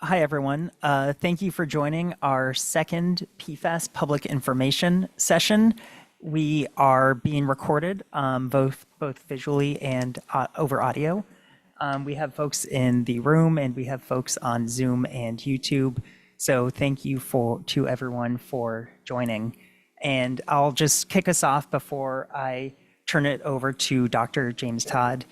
Hi, everyone. Thank you for joining our second PFAS public information session. We are being recorded both visually and over audio. We have folks in the room and we have folks on Zoom and YouTube. So thank you to everyone for joining. And I'll just kick us off before I turn it over to Dr. James Todd.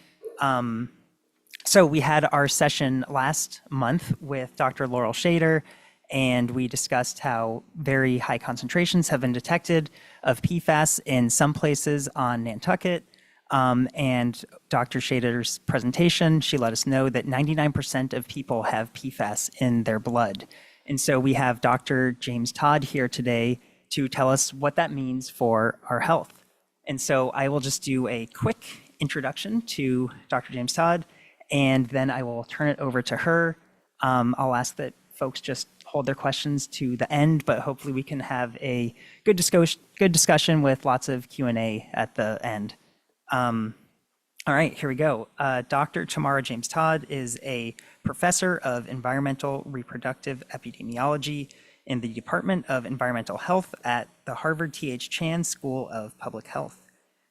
So we had our session last month with Dr. Laurel Shader, and we discussed how very high concentrations have been detected of PFAS in some places on Nantucket. And Dr. Shader's presentation, she let us know that 99% of people have PFAS in their blood. And so we have Dr. James Todd here today to tell us what that means for our health. And so I will just do a quick introduction to Dr. James Todd, and then I will turn it over to her. I'll ask that folks just hold their questions to the end, but hopefully we can have a good discussion with lots of Q&A at the end. All right, here we go. Dr. Tamara James Todd is a professor of environmental reproductive epidemiology in the Department of Environmental Health at the Harvard T.H. Chan School of Public Health.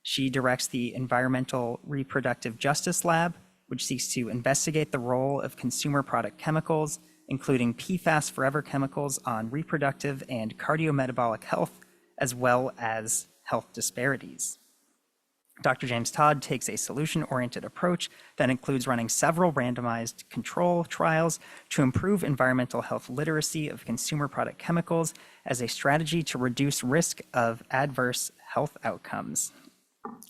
She directs the Environmental Reproductive Justice Lab, which seeks to investigate the role of consumer product chemicals, including PFAS forever chemicals, on reproductive and cardiometabolic health, as well as health disparities. Dr. James Todd takes a solution-oriented approach that includes running several randomized control trials to improve environmental health literacy of consumer product chemicals as a strategy to reduce risk of adverse health outcomes.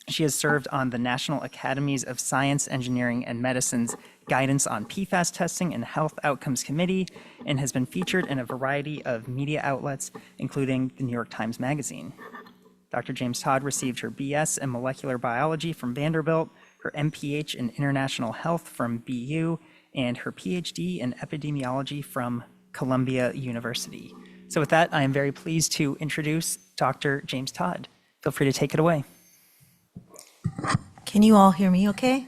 She has served on the National Academies of Science, Engineering, and Medicine's Guidance on PFAS Testing and Health Outcomes Committee and has been featured in a variety of media outlets, including the New York Times Magazine. Dr. James Todd received her BS in molecular biology from Vanderbilt, her MPH in international health from BU, and her PhD in epidemiology from Columbia University. So with that, I am very pleased to introduce Dr. James Todd. Feel free to take it away. Can you all hear me okay?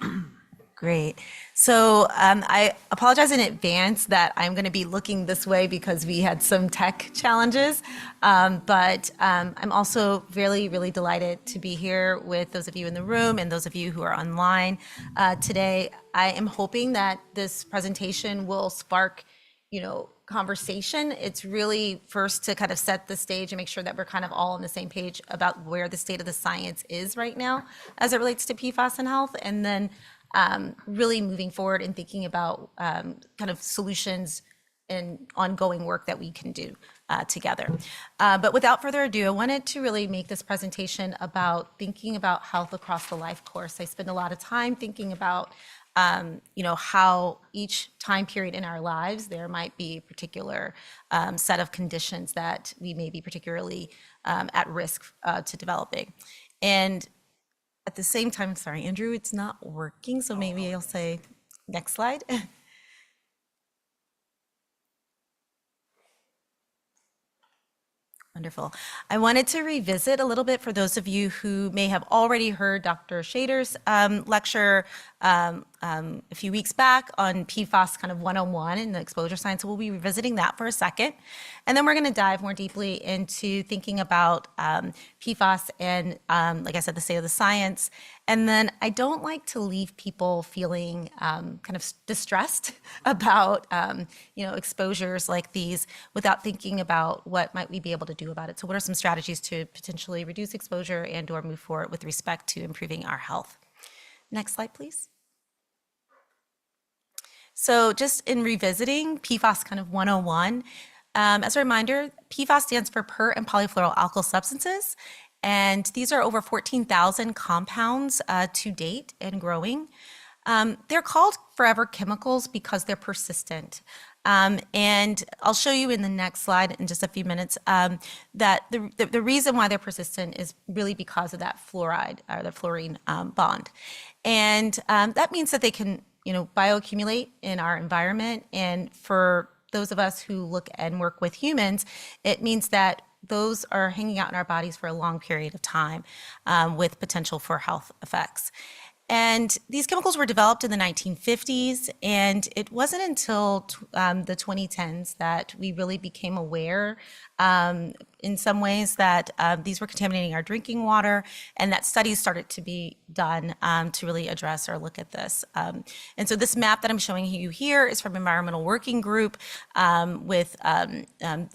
Great. So I apologize in advance that I'm going to be looking this way because we had some tech challenges, but I'm also really, really delighted to be here with those of you in the room and those of you who are online today. I am hoping that this presentation will spark, conversation. It's really first to kind of set the stage and make sure that we're kind of all on the same page about where the state of the science is right now as it relates to PFAS and health, and then really moving forward and thinking about kind of solutions and ongoing work that we can do together. But without further ado, I wanted to really make this presentation about thinking about health across the life course. I spend a lot of time thinking about how each time period in our lives, there might be a particular set of conditions that we may be particularly at risk to developing. And at the same time, sorry, Andrew, it's not working, so maybe I'll say, next slide. Wonderful. I wanted to revisit a little bit for those of you who may have already heard Dr. Shader's lecture a few weeks back on PFAS kind of 101 in the exposure science. So we'll be revisiting that for a second. And then we're going to dive more deeply into thinking about PFAS and, like I said, the state of the science. And then I don't like to leave people feeling kind of distressed about, exposures like these without thinking about what might we be able to do about it. So what are some strategies to potentially reduce exposure and or move forward with respect to improving our health? Next slide, please. So just in revisiting PFAS kind of 101, as a reminder, PFAS stands for per and polyfluoroalkyl substances. And these are over 14,000 compounds to date and growing. They're called forever chemicals because they're persistent. And I'll show you in the next slide in just a few minutes that the reason why they're persistent is really because of that fluoride or the fluorine bond. And that means that they can, bioaccumulate in our environment. And for those of us who look and work with humans, it means that those are hanging out in our bodies for a long period of time with potential for health effects. And these chemicals were developed in the 1950s, and it wasn't until the 2010s that we really became aware in some ways that these were contaminating our drinking water, and that studies started to be done to really address or look at this. And so this map that I'm showing you here is from Environmental Working Group with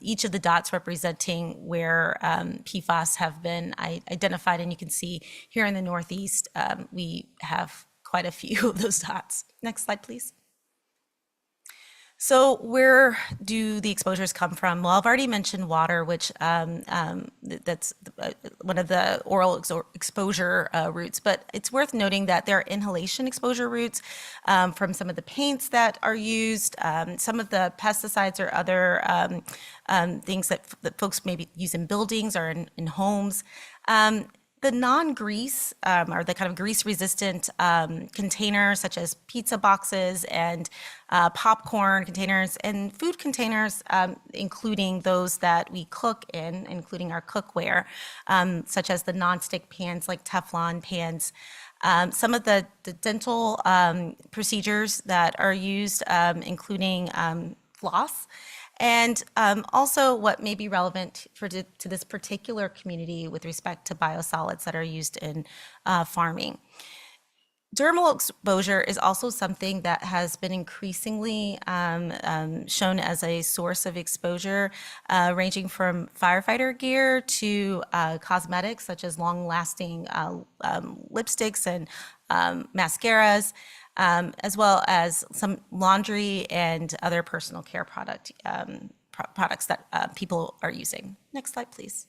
each of the dots representing where PFAS have been identified. And you can see here in the Northeast, we have quite a few of those dots. Next slide, please. So where do the exposures come from? Well, I've already mentioned water, which that's one of the oral exposure routes, but it's worth noting that there are inhalation exposure routes from some of the paints that are used, some of the pesticides or other things that folks maybe use in buildings or in homes. the non-grease or the kind of grease-resistant containers, such as pizza boxes and popcorn containers and food containers, including those that we cook in, including our cookware, such as the non-stick pans like Teflon pans. Some of the dental procedures that are used, including floss, and also what may be relevant to this particular community with respect to biosolids that are used in farming. Dermal exposure is also something that has been increasingly shown as a source of exposure, ranging from firefighter gear to cosmetics such as long-lasting lipsticks and mascaras, as well as some laundry and other personal care products that people are using. Next slide, please.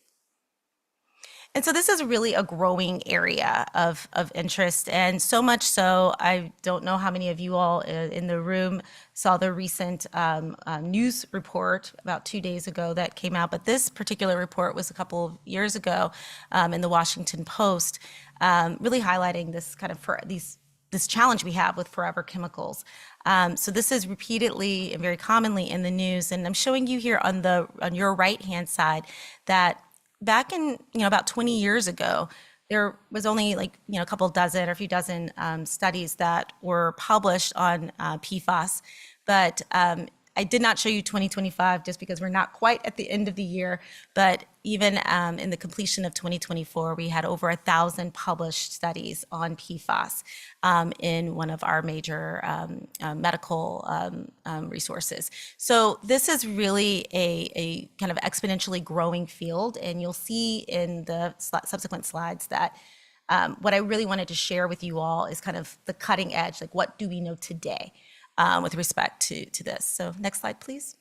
And so this is really a growing area of interest, and so much so, I don't know how many of you all in the room saw the recent news report about 2 days ago that came out, but this particular report was a couple of years ago in the Washington Post, really highlighting this kind of this challenge we have with forever chemicals. So this is repeatedly and very commonly in the news, and I'm showing you here on your right-hand side that back in about 20 years ago, there was only a couple dozen or a few dozen studies that were published on PFAS, but I did not show you 2025 just because we're not quite at the end of the year, but even in the completion of 2024, we had over 1,000 published studies on PFAS in one of our major medical resources. So this is really a kind of exponentially growing field, and you'll see in the subsequent slides that what I really wanted to share with you all is kind of the cutting edge, like what do we know today with respect to this. So next slide, please.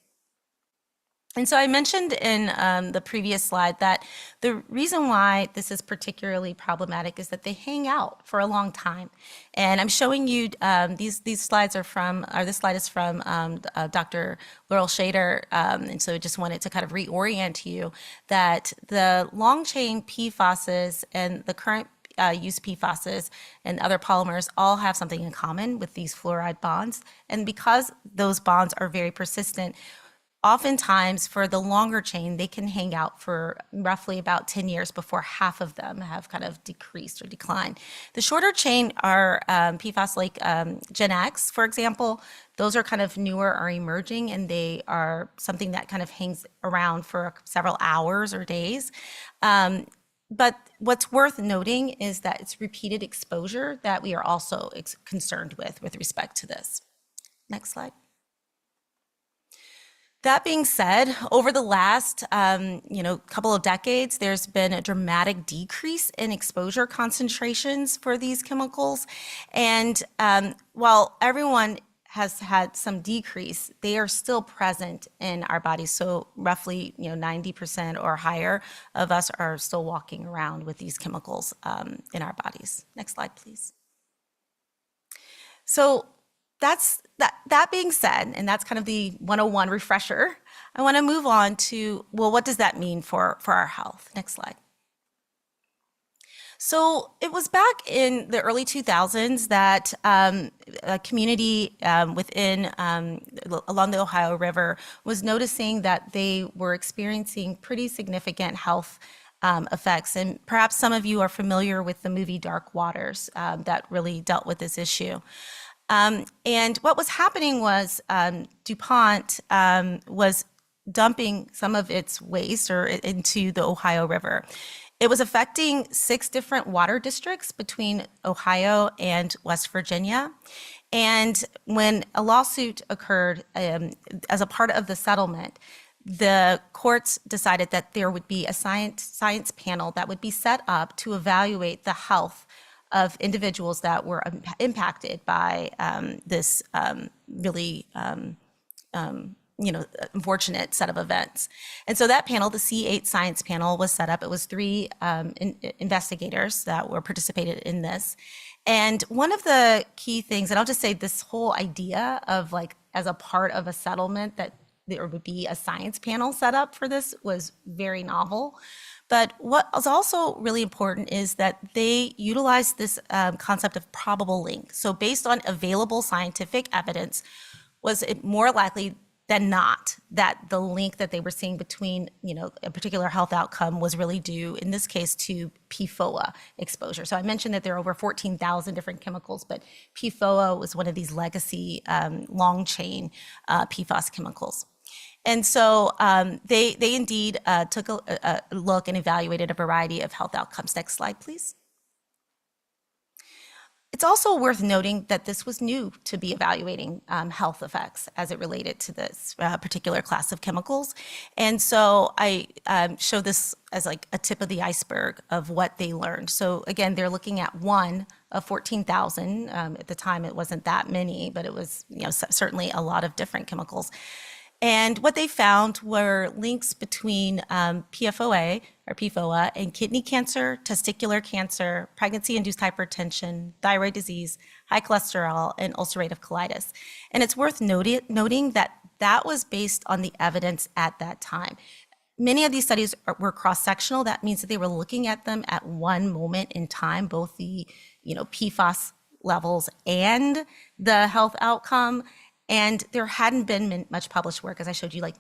And so I mentioned in the previous slide that the reason why this is particularly problematic is that they hang out for a long time. And I'm showing you these slides are from, or this slide is from Dr. Laurel Shader. And so I just wanted to kind of reorient you that the long chain PFASs and the current use PFASs and other polymers all have something in common with these fluoride bonds. And because those bonds are very persistent, oftentimes for the longer chain, they can hang out for roughly about 10 years before half of them have kind of decreased or declined. The shorter chain are PFAS like Gen X, for example. Those are kind of newer or emerging, and they are something that kind of hangs around for several hours or days. But what's worth noting is that it's repeated exposure that we are also concerned with respect to this. Next slide. That being said, over the last couple of decades, there's been a dramatic decrease in exposure concentrations for these chemicals. And while everyone has had some decrease, they are still present in our bodies. So roughly 90% or higher of us are still walking around with these chemicals in our bodies. Next slide, please. So that being said, and that's kind of the 101 refresher, I want to move on to, well, what does that mean for our health? Next slide. So it was back in the early 2000s that a community within along the Ohio River was noticing that they were experiencing pretty significant health effects. And perhaps some of you are familiar with the movie Dark Waters that really dealt with this issue. And what was happening was DuPont was dumping some of its waste into the Ohio River. It was affecting 6 different water districts between Ohio and West Virginia. And when a lawsuit occurred as a part of the settlement, the courts decided that there would be a science panel that would be set up to evaluate the health of individuals that were impacted by this really unfortunate set of events. And so that panel, the C8 science panel, was set up. It was 3 investigators that were participated in this. And one of the key things, and I'll just say this whole idea of as a part of a settlement that there would be a science panel set up for this was very novel. But what is also really important is that they utilize this concept of probable link. So based on available scientific evidence, was it more likely than not that the link that they were seeing between, a particular health outcome was really due, in this case, to PFOA exposure. So I mentioned that there are over 14,000 different chemicals, but PFOA was one of these legacy long chain PFAS chemicals. And so they indeed took a look and evaluated a variety of health outcomes. Next slide, please. It's also worth noting that this was new to be evaluating health effects as it related to this particular class of chemicals. And so I show this as like a tip of the iceberg of what they learned. So again, they're looking at one of 14,000. At the time, it wasn't that many, but it was certainly a lot of different chemicals. And what they found were links between PFOA or PFOA and kidney cancer, testicular cancer, pregnancy-induced hypertension, thyroid disease, high cholesterol, and ulcerative colitis. And it's worth noting that that was based on the evidence at that time. Many of these studies were cross-sectional. That means that they were looking at them at one moment in time, both the PFAS levels and the health outcome. And there hadn't been much published work, as I showed you, like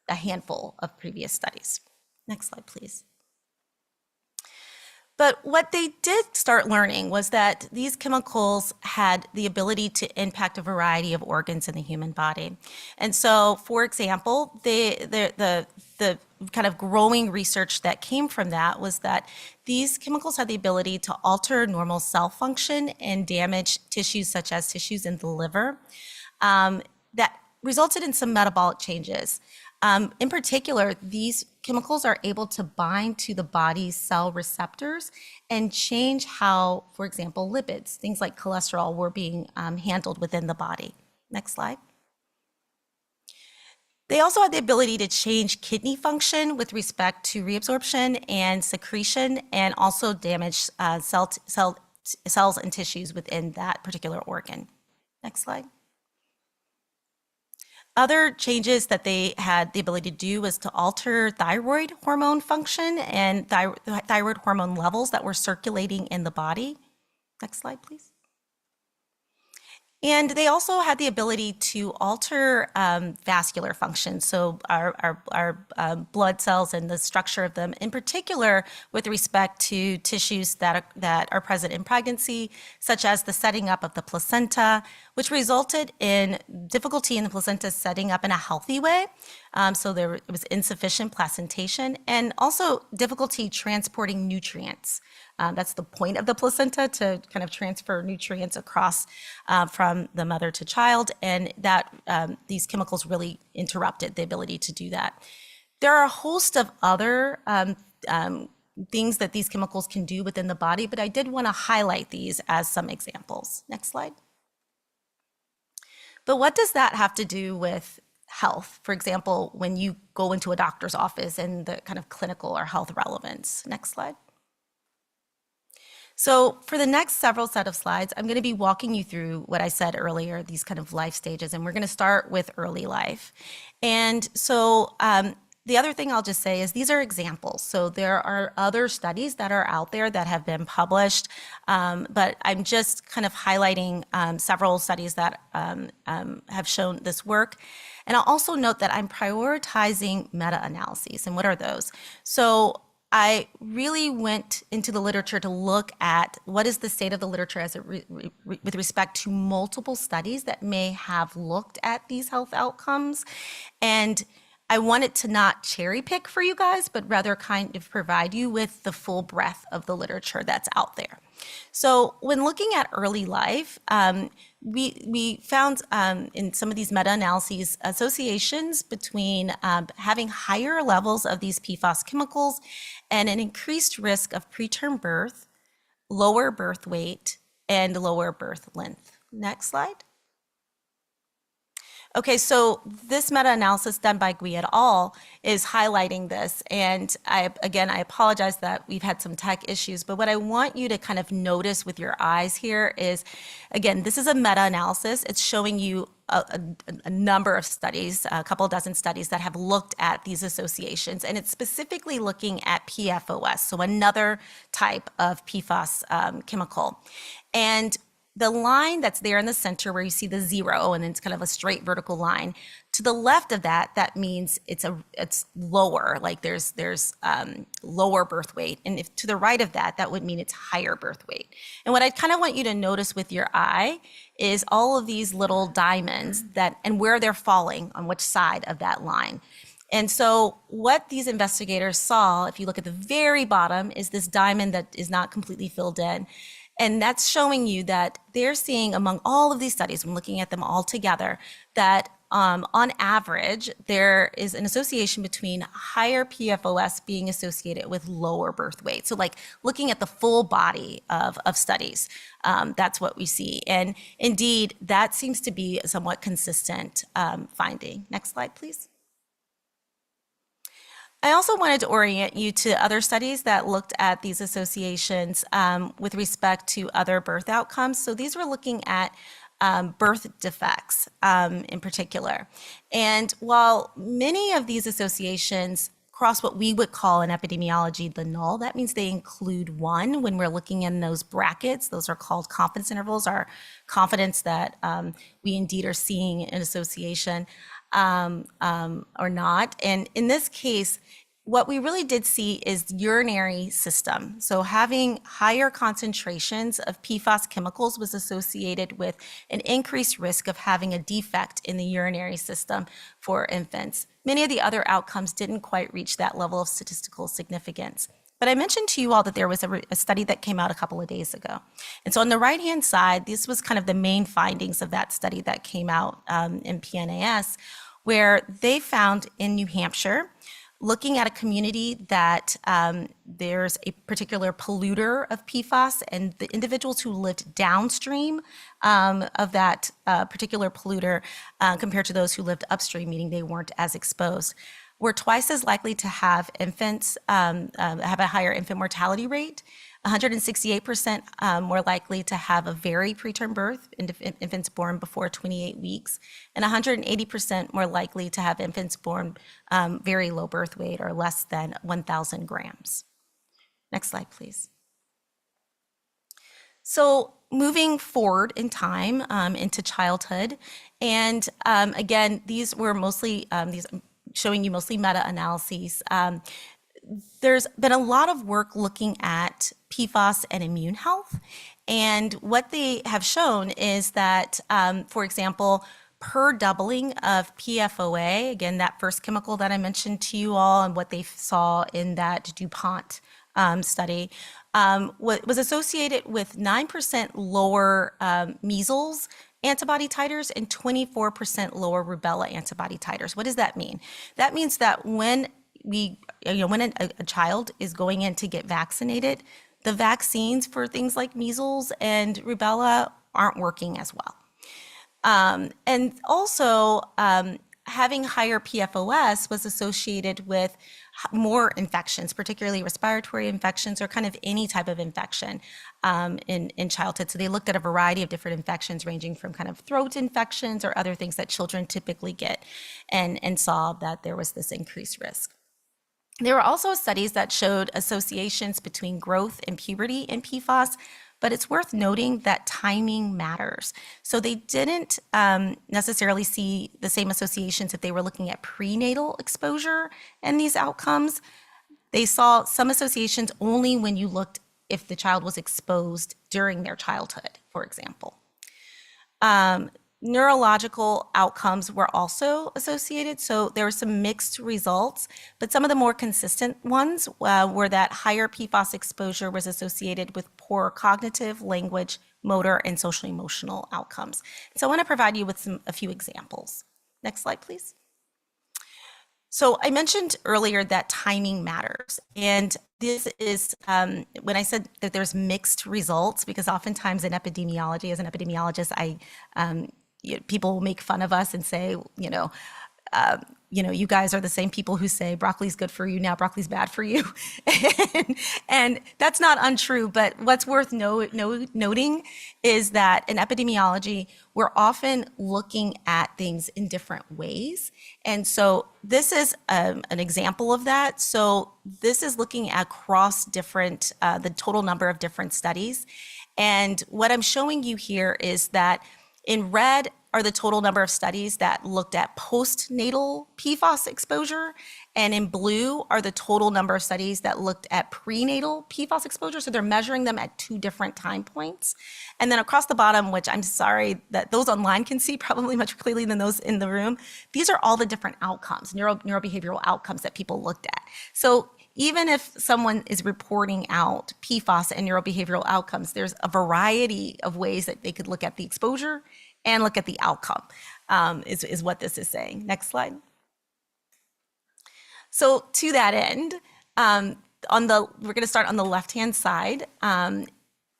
a handful of previous studies. Next slide, please. But what they did start learning was that these chemicals had the ability to impact a variety of organs in the human body. And so, for example, the kind of growing research that came from that was that these chemicals had the ability to alter normal cell function and damage tissues such as tissues in the liver. That resulted in some metabolic changes. In particular, these chemicals are able to bind to the body's cell receptors and change how, for example, lipids, things like cholesterol, were being handled within the body. Next slide. They also had the ability to change kidney function with respect to reabsorption and secretion, and also damage cells and tissues within that particular organ. Next slide. Other changes that they had the ability to do was to alter thyroid hormone function and thyroid hormone levels that were circulating in the body. Next slide, please. And they also had the ability to alter vascular function, so our blood cells and the structure of them, in particular with respect to tissues that are present in pregnancy, such as the setting up of the placenta, which resulted in difficulty in the placenta setting up in a healthy way. So there was insufficient placentation, and also difficulty transporting nutrients. That's the point of the placenta, to kind of transfer nutrients across from the mother to child, and that these chemicals really interrupted the ability to do that. There are a host of other things that these chemicals can do within the body, but I did want to highlight these as some examples. Next slide. But what does that have to do with health? For example, when you go into a doctor's office and the kind of clinical or health relevance. Next slide. So for the next several set of slides, I'm going to be walking you through what I said earlier, these kind of life stages, and we're going to start with early life. And so the other thing I'll just say is these are examples. So there are other studies that are out there that have been published, but I'm just kind of highlighting several studies that have shown this work. And I'll also note that I'm prioritizing meta-analyses. And what are those? So I really went into the literature to look at what is the state of the literature as with respect to multiple studies that may have looked at these health outcomes. And I wanted to not cherry pick for you guys, but rather kind of provide you with the full breadth of the literature that's out there. So when looking at early life, we found in some of these meta-analyses associations between having higher levels of these PFAS chemicals and an increased risk of preterm birth, lower birth weight, and lower birth length. Next slide. Okay, so this meta-analysis done by Gui et al. Is highlighting this. And I apologize that we've had some tech issues, but what I want you to kind of notice with your eyes here is, again, this is a meta-analysis. It's showing you a number of studies, a couple dozen studies that have looked at these associations, and it's specifically looking at PFOS, so another type of PFAS chemical. And the line that's there in the center where you see the 0 and it's kind of a straight vertical line, to the left of that, that means it's lower, like there's lower birth weight. And if to the right of that, that would mean it's higher birth weight. And what I kind of want you to notice with your eye is all of these little diamonds and where they're falling on which side of that line. And so what these investigators saw, if you look at the very bottom, is this diamond that is not completely filled in. And that's showing you that they're seeing among all of these studies, I'm looking at them all together, that on average, there is an association between higher PFOS being associated with lower birth weight. So like looking at the full body of studies, that's what we see. And indeed, that seems to be a somewhat consistent finding. Next slide, please. I also wanted to orient you to other studies that looked at these associations with respect to other birth outcomes. So these were looking at birth defects in particular. And while many of these associations cross what we would call in epidemiology the null, that means they include one when we're looking in those brackets. Those are called confidence intervals, our confidence that we indeed are seeing an association or not. And in this case, what we really did see is urinary system. So having higher concentrations of PFAS chemicals was associated with an increased risk of having a defect in the urinary system for infants. Many of the other outcomes didn't quite reach that level of statistical significance. But I mentioned to you all that there was a study that came out a couple of days ago. And so on the right-hand side, this was kind of the main findings of that study that came out in PNAS, where they found in New Hampshire, looking at a community that there's a particular polluter of PFAS, and the individuals who lived downstream of that particular polluter compared to those who lived upstream, meaning they weren't as exposed, were twice as likely to have infants, have a higher infant mortality rate, 168% more likely to have a very preterm birth, infants born before 28 weeks, and 180% more likely to have infants born very low birth weight or less than 1,000 grams. Next slide, please. So moving forward in time into childhood, and again, these were mostly, these showing you mostly meta-analyses. There's been a lot of work looking at PFAS and immune health. And what they have shown is that, for example, per doubling of PFOA, again, that first chemical that I mentioned to you all and what they saw in that DuPont study, was associated with 9% lower measles antibody titers and 24% lower rubella antibody titers. What does that mean? That means that when a child is going in to get vaccinated, the vaccines for things like measles and rubella aren't working as well. And also, having higher PFOS was associated with more infections, particularly respiratory infections or kind of any type of infection in childhood. So they looked at a variety of different infections ranging from kind of throat infections or other things that children typically get, and saw that there was this increased risk. There were also studies that showed associations between growth and puberty in PFAS, but it's worth noting that timing matters. So they didn't necessarily see the same associations if they were looking at prenatal exposure and these outcomes. They saw some associations only when you looked if the child was exposed during their childhood, for example. Neurological outcomes were also associated, so there were some mixed results, but some of the more consistent ones were that higher PFAS exposure was associated with poor cognitive, language, motor, and social emotional outcomes. So I want to provide you with a few examples. Next slide, please. So I mentioned earlier that timing matters, and this is when I said that there's mixed results, because oftentimes in epidemiology, as an epidemiologist, I people will make fun of us and say, you guys are the same people who say broccoli's good for you, now broccoli's bad for you. and that's not untrue, but what's worth noting is that in epidemiology, we're often looking at things in different ways. And so this is an example of that. So this is looking across the total number of different studies. And what I'm showing you here is that in red are the total number of studies that looked at postnatal PFAS exposure, and in blue are the total number of studies that looked at prenatal PFAS exposure. So they're measuring them at 2 different time points. And then across the bottom, which I'm sorry that those online can see probably much clearly than those in the room, these are all the different outcomes, neurobehavioral outcomes that people looked at. So even if someone is reporting out PFAS and neurobehavioral outcomes, there's a variety of ways that they could look at the exposure and look at the outcome, is what this is saying. Next slide. So to that end, we're going to start on the left-hand side.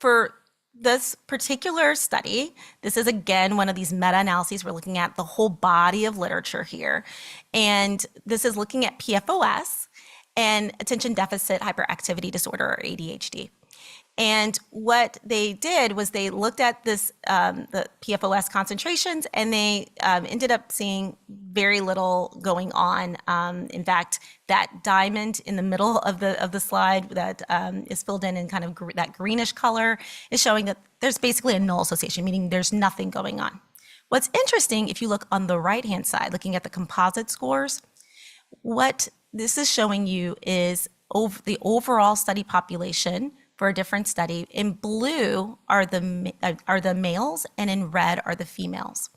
For this particular study, this is again one of these meta-analyses. We're looking at the whole body of literature here, and this is looking at PFOS and attention deficit hyperactivity disorder, or ADHD. And what they did was they looked at the PFOS concentrations, and they ended up seeing very little going on. In fact, that diamond in the middle of the slide that is filled in kind of that greenish color is showing that there's basically a null association, meaning there's nothing going on. What's interesting, if you look on the right-hand side, looking at the composite scores, what this is showing you is the overall study population for a different study. In blue are the males, and in red are the females.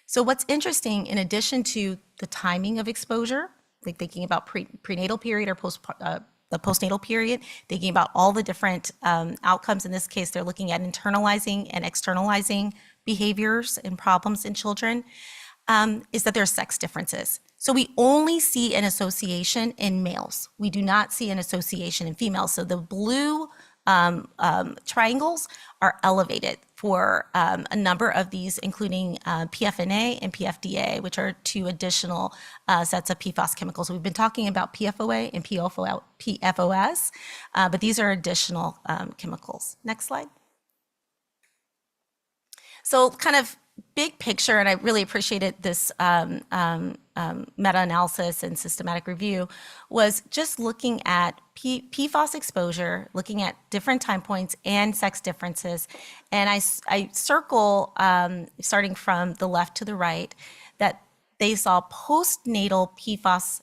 So what's interesting, in addition to the timing of exposure, like thinking about prenatal period or the postnatal period, thinking about all the different outcomes. In this case, they're looking at internalizing and externalizing behaviors and problems in children, is that there are sex differences. So we only see an association in males. We do not see an association in females. So the blue triangles are elevated for a number of these, including PFNA and PFDA, which are 2 additional sets of PFAS chemicals. We've been talking about PFOA and PFOS, but these are additional chemicals. Next slide. So kind of big picture, and I really appreciated this meta-analysis and systematic review, was just looking at PFAS exposure, looking at different time points and sex differences. And I circle, starting from the left to the right, that they saw postnatal PFAS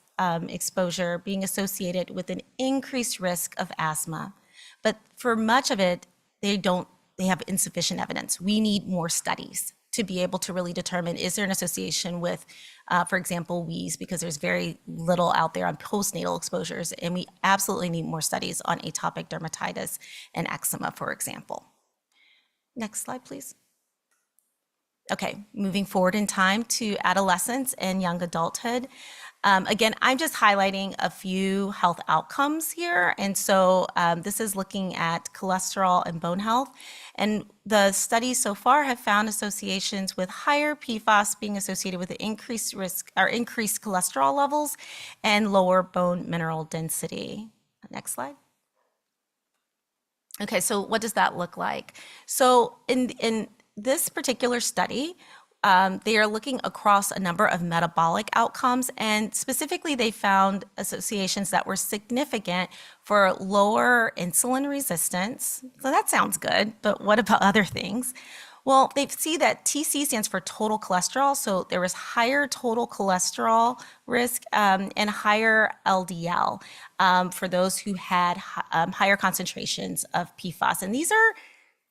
exposure being associated with an increased risk of asthma. But for much of it, they have insufficient evidence. We need more studies to be able to really determine, is there an association with, for example, wheeze, because there's very little out there on postnatal exposures, and we absolutely need more studies on atopic dermatitis and eczema, for example. Next slide, please. Okay, moving forward in time to adolescence and young adulthood. Again, I'm just highlighting a few health outcomes here. And so this is looking at cholesterol and bone health. And the studies so far have found associations with higher PFAS being associated with increased risk or increased cholesterol levels and lower bone mineral density. Next slide. Okay, so what does that look like? So in this particular study, they are looking across a number of metabolic outcomes, and specifically they found associations that were significant for lower insulin resistance. So that sounds good, but what about other things? Well, they see that TC stands for total cholesterol, so there was higher total cholesterol risk and higher LDL for those who had higher concentrations of PFAS. And these are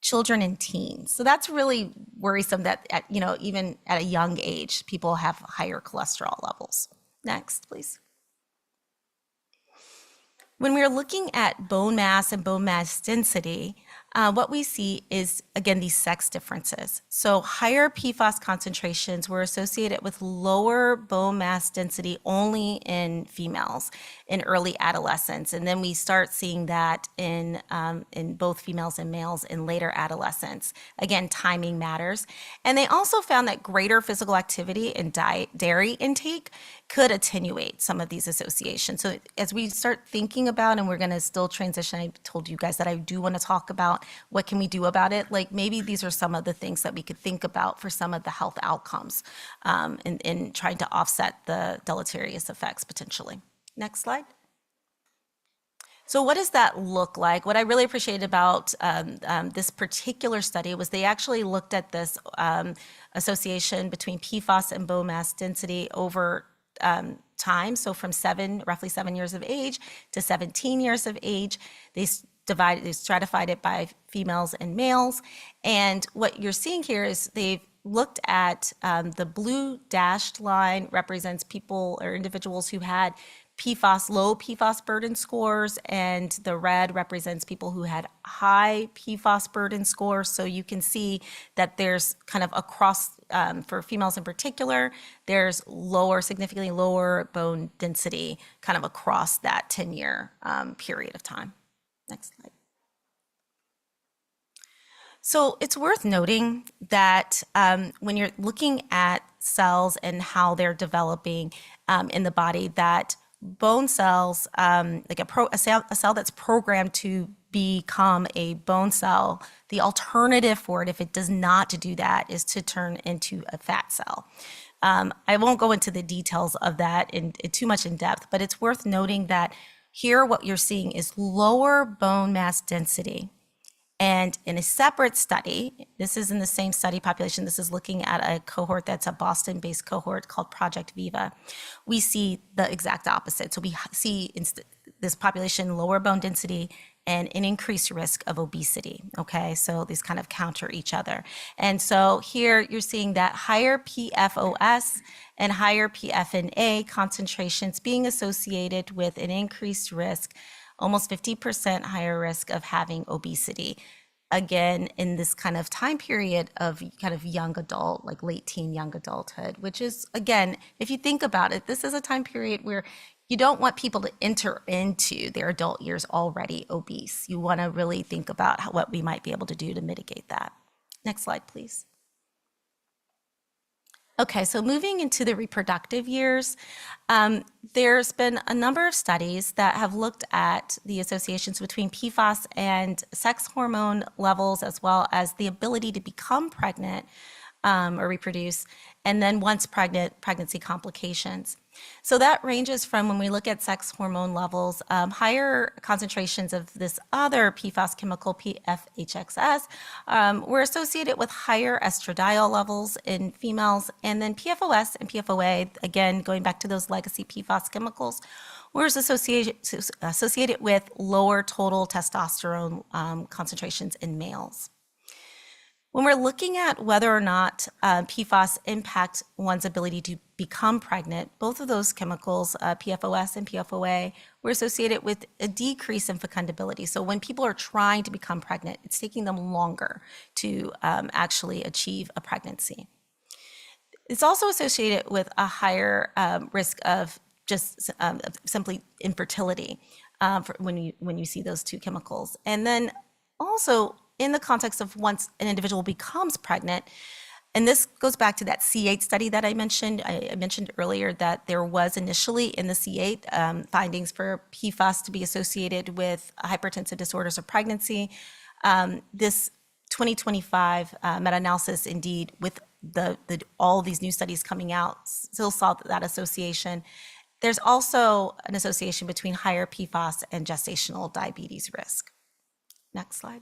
children and teens. So that's really worrisome that even at a young age, people have higher cholesterol levels. Next, please. When we're looking at bone mass and bone mass density, what we see is, again, these sex differences. So higher PFAS concentrations were associated with lower bone mass density only in females in early adolescence. And then we start seeing that in both females and males in later adolescence. Again, timing matters. And they also found that greater physical activity and dairy intake could attenuate some of these associations. So as we start thinking about, and we're going to still transition, I told you guys that I do want to talk about what can we do about it. Like maybe these are some of the things that we could think about for some of the health outcomes in trying to offset the deleterious effects potentially. Next slide. So what does that look like? What I really appreciated about this particular study was they actually looked at this association between PFAS and bone mass density over time. So from roughly 7 years of age to 17 years of age, they stratified it by females and males. And what you're seeing here is they've looked at the blue dashed line represents people or individuals who had low PFAS burden scores, and the red represents people who had high PFAS burden scores. So you can see that there's kind of across, for females in particular, there's significantly lower bone density kind of across that 10-year period of time. Next slide. So it's worth noting that when you're looking at cells and how they're developing in the body, that bone cells, like a cell that's programmed to become a bone cell, the alternative for it, if it does not do that, is to turn into a fat cell. I won't go into the details of that in too much in depth, but it's worth noting that here what you're seeing is lower bone mass density. And in a separate study, this is in the same study population, this is looking at a cohort that's a Boston-based cohort called Project Viva. We see the exact opposite. So we see in this population lower bone density and an increased risk of obesity, okay? So these kind of counter each other. And so here you're seeing that higher PFOS and higher PFNA concentrations being associated with an increased risk, almost 50% higher risk of having obesity. Again, in this kind of time period of kind of young adult, like late teen, young adulthood, which is, again, if you think about it, this is a time period where you don't want people to enter into their adult years already obese. You want to really think about what we might be able to do to mitigate that. Next slide, please. Okay, so moving into the reproductive years, there's been a number of studies that have looked at the associations between PFAS and sex hormone levels, as well as the ability to become pregnant or reproduce, and then once pregnant, pregnancy complications. So that ranges from, when we look at sex hormone levels, higher concentrations of this other PFAS chemical, PFHXS, were associated with higher estradiol levels in females, and then PFOS and PFOA, again, going back to those legacy PFAS chemicals, were associated with lower total testosterone concentrations in males. When we're looking at whether or not PFAS impact one's ability to become pregnant, both of those chemicals, PFOS and PFOA, were associated with a decrease in fecundability. So when people are trying to become pregnant, it's taking them longer to actually achieve a pregnancy. It's also associated with a higher risk of just simply infertility when you see those two chemicals. And then also, in the context of once an individual becomes pregnant, and this goes back to that C8 study that I mentioned. I mentioned earlier that there was initially in the C8 findings for PFAS to be associated with hypertensive disorders of pregnancy. This 2025 meta-analysis, indeed, with all these new studies coming out, still saw that association. There's also an association between higher PFAS and gestational diabetes risk. Next slide.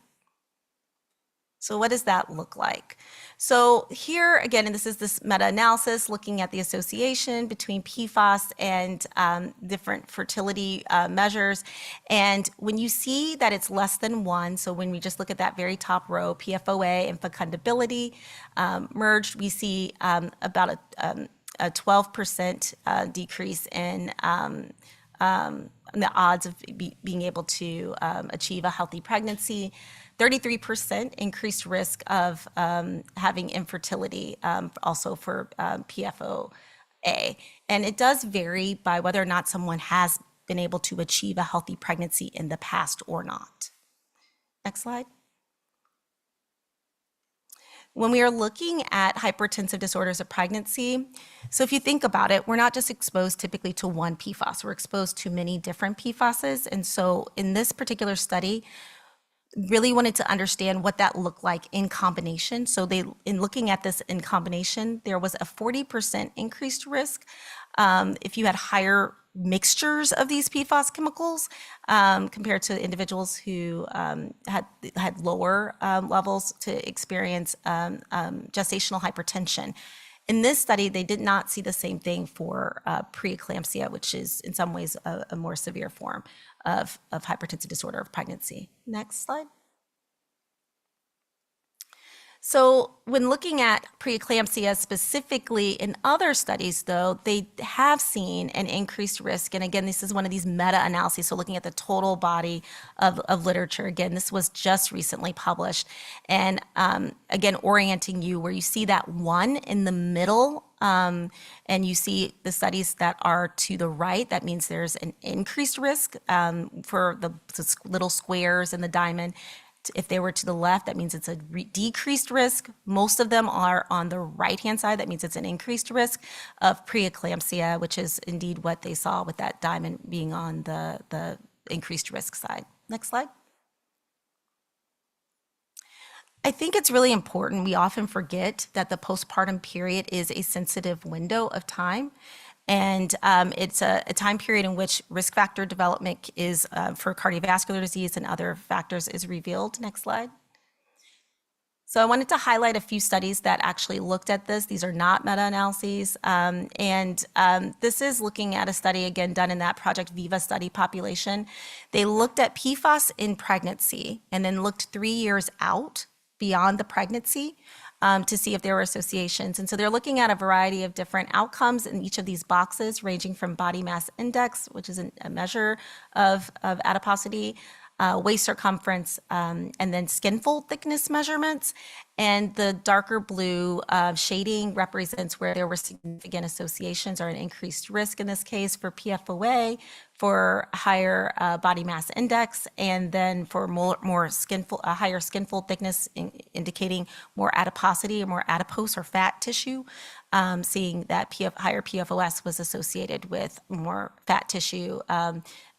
So what does that look like? So here, again, and this is this meta-analysis looking at the association between PFAS and different fertility measures. And when you see that it's less than 1, so when we just look at that very top row, PFOA and fecundability merged, we see about a 12% decrease in the odds of being able to achieve a healthy pregnancy. 33% increased risk of having infertility, also for PFOA. And it does vary by whether or not someone has been able to achieve a healthy pregnancy in the past or not. Next slide. When we are looking at hypertensive disorders of pregnancy, so if you think about it, we're not just exposed typically to one PFAS, we're exposed to many different PFASs. And so in this particular study, really wanted to understand what that looked like in combination. So in looking at this in combination, there was a 40% increased risk if you had higher mixtures of these PFAS chemicals compared to individuals who had lower levels to experience gestational hypertension. In this study, they did not see the same thing for preeclampsia, which is in some ways a more severe form of hypertensive disorder of pregnancy. Next slide. So when looking at preeclampsia specifically in other studies, though, they have seen an increased risk. And again, this is one of these meta-analyses, so looking at the total body of literature. Again, this was just recently published. And again, orienting you where you see that one in the middle, and you see the studies that are to the right, that means there's an increased risk for the little squares in the diamond. If they were to the left, that means it's a decreased risk. Most of them are on the right-hand side. That means it's an increased risk of preeclampsia, which is indeed what they saw with that diamond being on the increased risk side. Next slide. I think it's really important. We often forget that the postpartum period is a sensitive window of time. And it's a time period in which risk factor development is for cardiovascular disease and other factors is revealed. Next slide. So I wanted to highlight a few studies that actually looked at this. These are not meta-analyses. This is looking at a study, again, done in that Project Viva study population. They looked at PFAS in pregnancy and then looked 3 years out beyond the pregnancy to see if there were associations. And so they're looking at a variety of different outcomes in each of these boxes, ranging from body mass index, which is a measure of adiposity, waist circumference, and then skin fold thickness measurements. And the darker blue shading represents where there were significant associations or an increased risk in this case for PFOA, for higher body mass index, and then for higher skin fold thickness, indicating more adiposity or more adipose or fat tissue, seeing that higher PFOS was associated with more fat tissue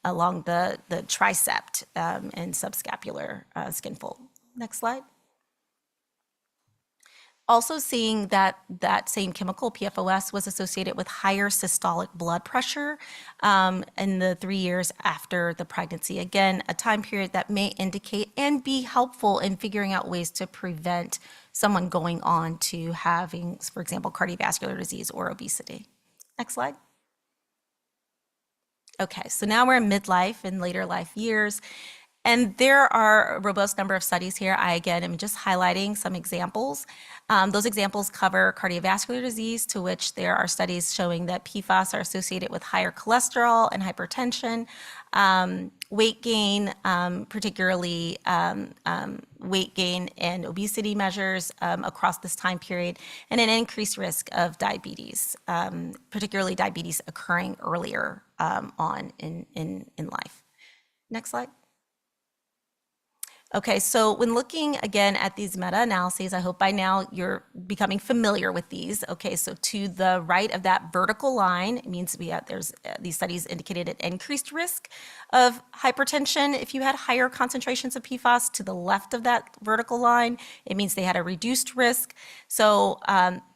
along the tricep and subscapular skin fold. Next slide. Also seeing that same chemical, PFOS, was associated with higher systolic blood pressure in the 3 years after the pregnancy. Again, a time period that may indicate and be helpful in figuring out ways to prevent someone going on to having, for example, cardiovascular disease or obesity. Next slide. Okay, so now we're in midlife and later life years. And there are a robust number of studies here. I, again, am just highlighting some examples. Those examples cover cardiovascular disease, to which there are studies showing that PFAS are associated with higher cholesterol and hypertension, weight gain, particularly weight gain and obesity measures across this time period, and an increased risk of diabetes, particularly diabetes occurring earlier on in life. Next slide. Okay, so when looking again at these meta-analyses, I hope by now you're becoming familiar with these. Okay, so to the right of that vertical line, it means there's these studies indicated an increased risk of hypertension if you had higher concentrations of PFAS. To the left of that vertical line, it means they had a reduced risk. So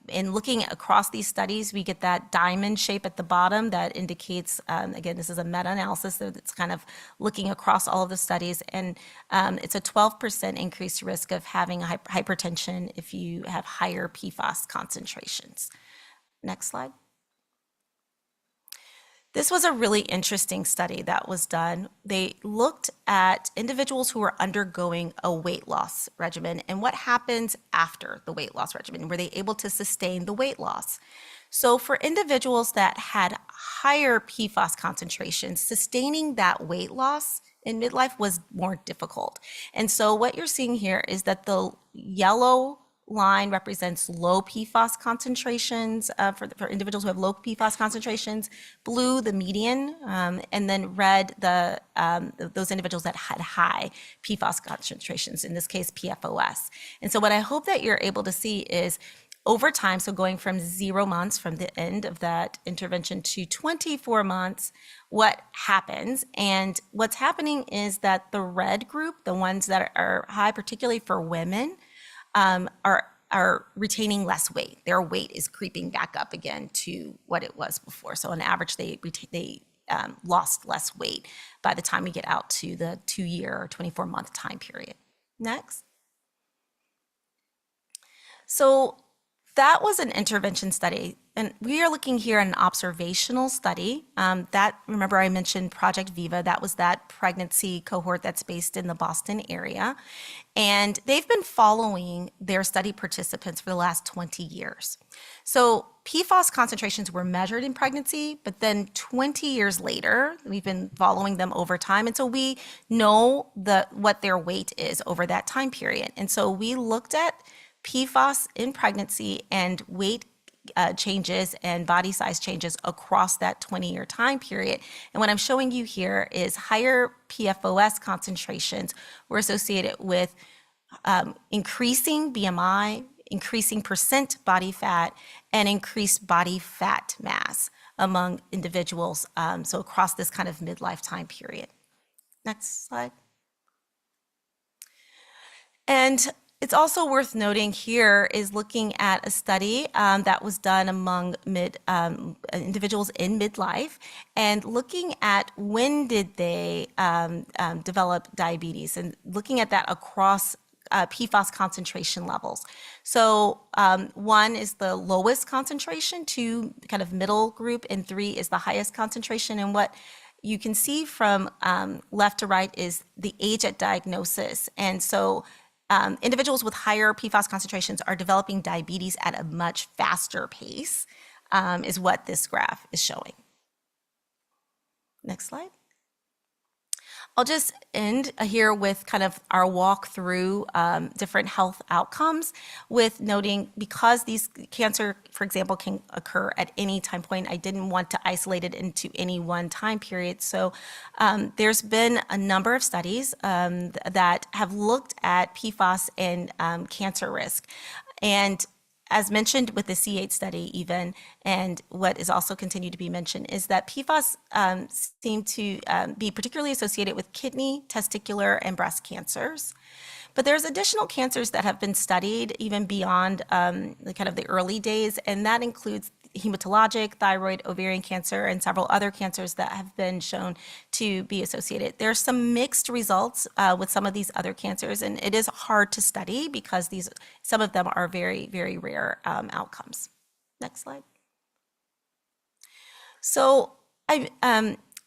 in looking across these studies, we get that diamond shape at the bottom that indicates, again, this is a meta-analysis, so it's kind of looking across all of the studies, and it's a 12% increased risk of having hypertension if you have higher PFAS concentrations. Next slide. This was a really interesting study that was done. They looked at individuals who were undergoing a weight loss regimen and what happens after the weight loss regimen. Were they able to sustain the weight loss? So for individuals that had higher PFAS concentrations, sustaining that weight loss in midlife was more difficult. And so what you're seeing here is that the yellow line represents low PFAS concentrations for individuals who have low PFAS concentrations, blue the median, and then red those individuals that had high PFAS concentrations, in this case PFOS. And so what I hope that you're able to see is over time, so going from 0 months from the end of that intervention to 24 months, what happens? And what's happening is that the red group, the ones that are high, particularly for women, are retaining less weight. Their weight is creeping back up again to what it was before. So on average, they lost less weight by the time we get out to the 2-year or 24-month time period. Next. So that was an intervention study, and we are looking here at an observational study. Remember I mentioned Project Viva, that was that pregnancy cohort that's based in the Boston area. And they've been following their study participants for the last 20 years. So PFAS concentrations were measured in pregnancy, but then 20 years later, we've been following them over time. And so we know what their weight is over that time period. And so we looked at PFAS in pregnancy and weight changes and body size changes across that 20-year time period. And what I'm showing you here is higher PFOS concentrations were associated with increasing BMI, increasing percent body fat, and increased body fat mass among individuals, so across this kind of midlife time period. Next slide. And it's also worth noting here is looking at a study that was done among individuals in midlife and looking at when did they develop diabetes and looking at that across PFAS concentration levels. So 1 is the lowest concentration, 2 kind of middle group, and 3 is the highest concentration. And what you can see from left to right is the age at diagnosis. And so individuals with higher PFAS concentrations are developing diabetes at a much faster pace, is what this graph is showing. Next slide. I'll just end here with kind of our walk through different health outcomes with noting because these cancer, for example, can occur at any time point, I didn't want to isolate it into any one time period. So there's been a number of studies that have looked at PFAS and cancer risk. And as mentioned with the C8 study even, and what is also continued to be mentioned, is that PFAS seem to be particularly associated with kidney, testicular, and breast cancers. But there's additional cancers that have been studied even beyond the early days, and that includes hematologic, thyroid, ovarian cancer, and several other cancers that have been shown to be associated. There's some mixed results with some of these other cancers, and it is hard to study because some of them are very, very rare outcomes. Next slide. So Andrew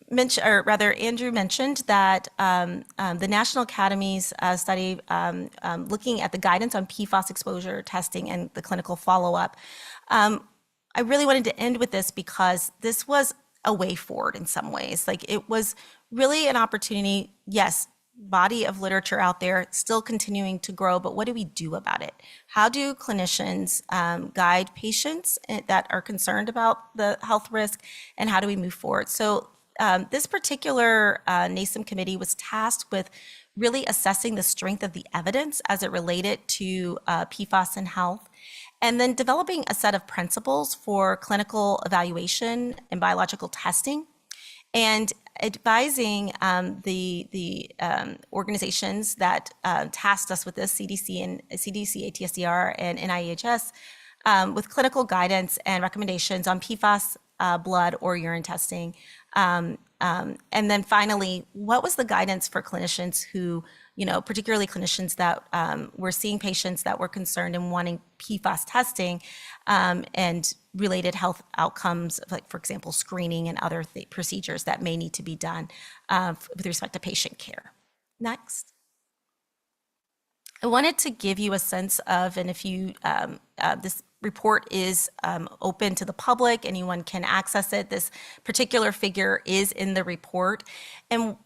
mentioned that the National Academy's study looking at the guidance on PFAS exposure testing and the clinical follow-up. I really wanted to end with this because this was a way forward in some ways. Like it was really an opportunity, yes, body of literature out there still continuing to grow, but what do we do about it? How do clinicians guide patients that are concerned about the health risk, and how do we move forward? So this particular NASEM committee was tasked with really assessing the strength of the evidence as it related to PFAS and health, and then developing a set of principles for clinical evaluation and biological testing, and advising the organizations that tasked us with this, CDC, ATSDR, and NIEHS, with clinical guidance and recommendations on PFAS blood or urine testing. And then finally, what was the guidance for clinicians who, particularly clinicians that were seeing patients that were concerned and wanting PFAS testing and related health outcomes, like, for example, screening and other procedures that may need to be done with respect to patient care. Next. I wanted to give you a sense of, and if you, this report is open to the public. Anyone can access it. This particular figure is in the report. And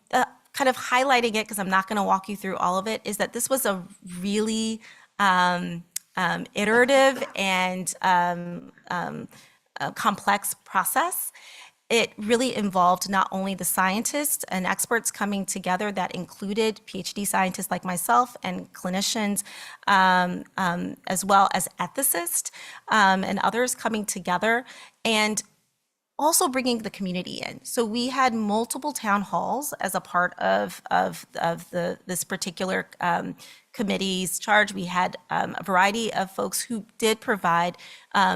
kind of highlighting it, because I'm not going to walk you through all of it, is that this was a really iterative and complex process. It really involved not only the scientists and experts coming together that included PhD scientists like myself and clinicians, as well as ethicists and others coming together, and also bringing the community in. So we had multiple town halls as a part of this particular committee's charge. We had a variety of folks who did provide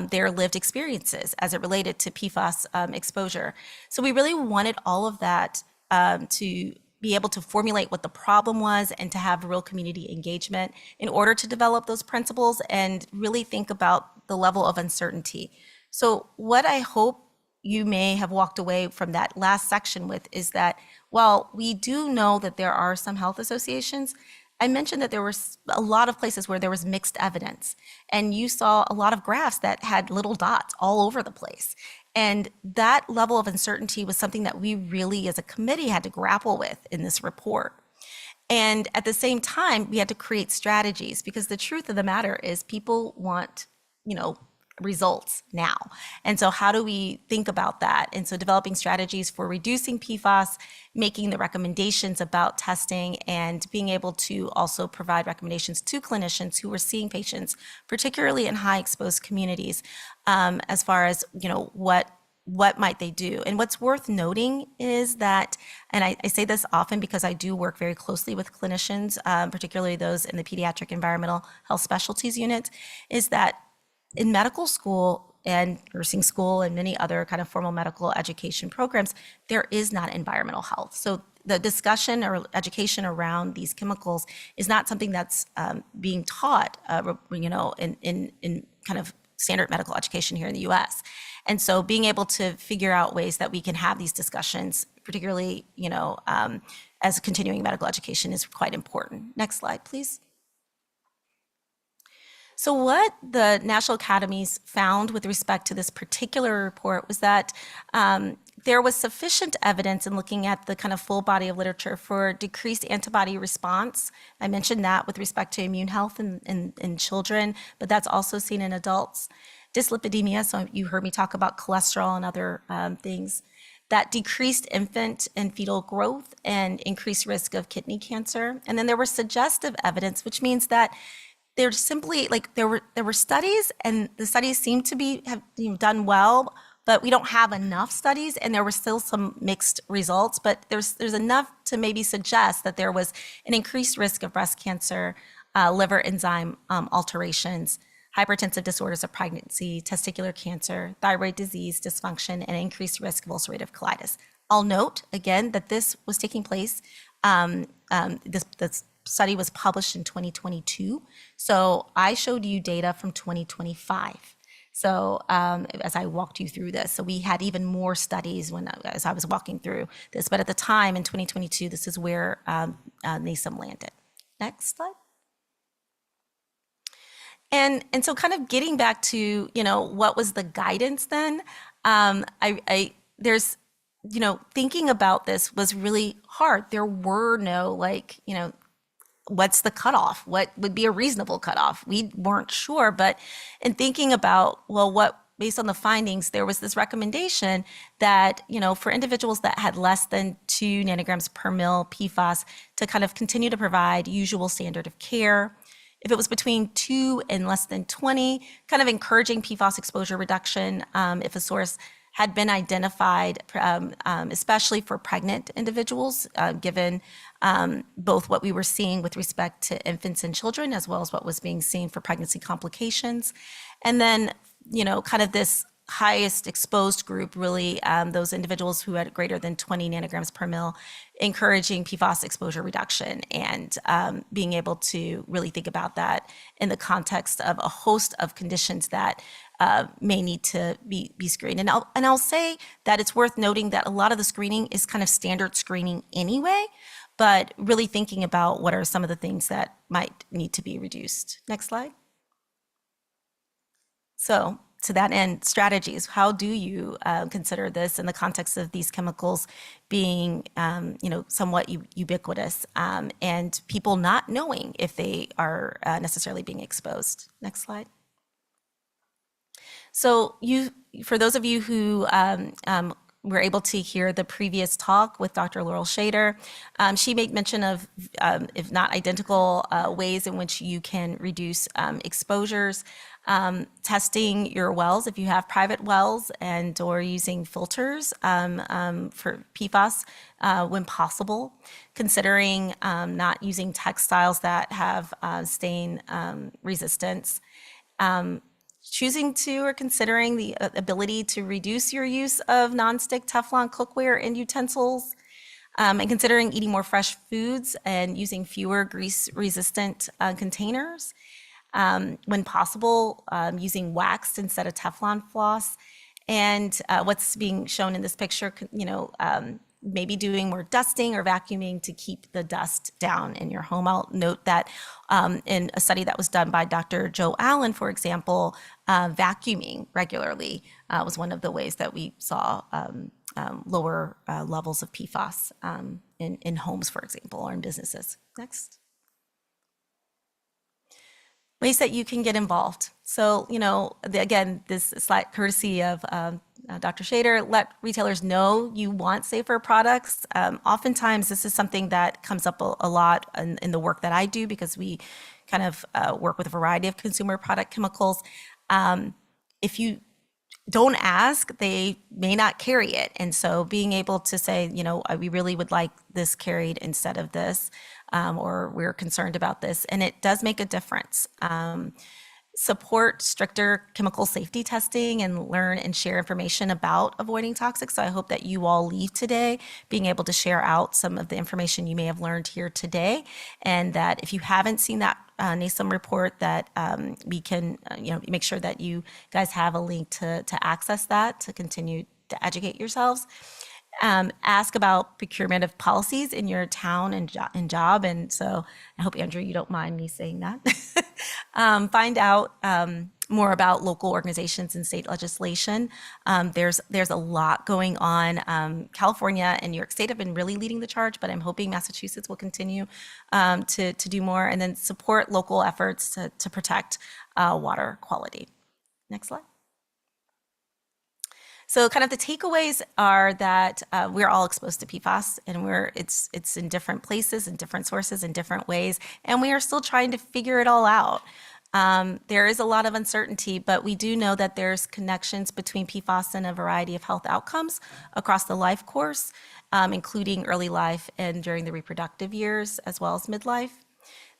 their lived experiences as it related to PFAS exposure. So we really wanted all of that to be able to formulate what the problem was and to have real community engagement in order to develop those principles and really think about the level of uncertainty. So what I hope you may have walked away from that last section with is that while we do know that there are some health associations, I mentioned that there were a lot of places where there was mixed evidence, and you saw a lot of graphs that had little dots all over the place. And that level of uncertainty was something that we really as a committee had to grapple with in this report. And at the same time, we had to create strategies, because the truth of the matter is people want, results now. And so how do we think about that? And so developing strategies for reducing PFAS, making the recommendations about testing, and being able to also provide recommendations to clinicians who are seeing patients, particularly in high exposed communities, as far as, what might they do? And what's worth noting is that, and I say this often because I do work very closely with clinicians, particularly those in the pediatric environmental health specialties unit, is that in medical school and nursing school and many other kind of formal medical education programs, there is not environmental health. So the discussion or education around these chemicals is not something that's being taught, in kind of standard medical education here in the U.S. And so being able to figure out ways that we can have these discussions, particularly, as continuing medical education, is quite important. Next slide, please. So what the National Academies found with respect to this particular report was that there was sufficient evidence in looking at the kind of full body of literature for decreased antibody response. I mentioned that with respect to immune health in children, but that's also seen in adults. Dyslipidemia, so you heard me talk about cholesterol and other things. That decreased infant and fetal growth and increased risk of kidney cancer. And then there was suggestive evidence, which means that there's simply there were studies, and the studies seem to have done well, but we don't have enough studies, and there were still some mixed results. But there's enough to maybe suggest that there was an increased risk of breast cancer, liver enzyme alterations, hypertensive disorders of pregnancy, testicular cancer, thyroid disease dysfunction, and increased risk of ulcerative colitis. I'll note again that this was taking place. This study was published in 2022. So I showed you data from 2025. So as I walked you through this, so we had even more studies as I was walking through this. But at the time in 2022, this is where NASEM landed. Next slide. And so kind of getting back to, what was the guidance then? There's, thinking about this was really hard. There were no what's the cutoff? What would be a reasonable cutoff? We weren't sure, but in thinking about, based on the findings, there was this recommendation that, for individuals that had less than 2 nanograms per mil PFAS to kind of continue to provide usual standard of care. If it was between 2 and less than 20, kind of encouraging PFAS exposure reduction if a source had been identified, especially for pregnant individuals, given both what we were seeing with respect to infants and children, as well as what was being seen for pregnancy complications. And then, kind of this highest exposed group, really those individuals who had greater than 20 nanograms per mil, encouraging PFAS exposure reduction and being able to really think about that in the context of a host of conditions that may need to be screened. And I'll say that it's worth noting that a lot of the screening is kind of standard screening anyway, but really thinking about what are some of the things that might need to be reduced. Next slide. So to that end, strategies, how do you consider this in the context of these chemicals being, somewhat ubiquitous and people not knowing if they are necessarily being exposed? Next slide. So for those of you who were able to hear the previous talk with Dr. Laurel Shader, she made mention of, if not identical, ways in which you can reduce exposures, testing your wells if you have private wells, and or using filters for PFAS when possible, considering not using textiles that have stain resistance, choosing to or considering the ability to reduce your use of nonstick Teflon cookware and utensils, and considering eating more fresh foods and using fewer grease-resistant containers. When possible, using waxed instead of Teflon floss. And what's being shown in this picture, maybe doing more dusting or vacuuming to keep the dust down in your home. I'll note that in a study that was done by Dr. Joe Allen, for example, vacuuming regularly was one of the ways that we saw lower levels of PFAS in homes, for example, or in businesses. Next. Ways that you can get involved. So, again, this slide courtesy of Dr. Shader, let retailers know you want safer products. Oftentimes, this is something that comes up a lot in the work that I do, because we kind of work with a variety of consumer product chemicals. If you don't ask, they may not carry it. And so being able to say, we really would like this carried instead of this, or we're concerned about this, and it does make a difference. Support stricter chemical safety testing and learn and share information about avoiding toxics. So I hope that you all leave today being able to share out some of the information you may have learned here today, and that if you haven't seen that NASEM report, that we can make sure that you guys have a link to access that, to continue to educate yourselves. Ask about procurement of policies in your town and job. And so I hope, Andrew, you don't mind me saying that. Find out more about local organizations and state legislation. There's a lot going on. California and New York State have been really leading the charge, but I'm hoping Massachusetts will continue to do more, and then support local efforts to protect water quality. Next slide. So kind of the takeaways are that we're all exposed to PFAS, and it's in different places and different sources in different ways, and we are still trying to figure it all out. There is a lot of uncertainty, but we do know that there's connections between PFAS and a variety of health outcomes across the life course, including early life and during the reproductive years, as well as midlife.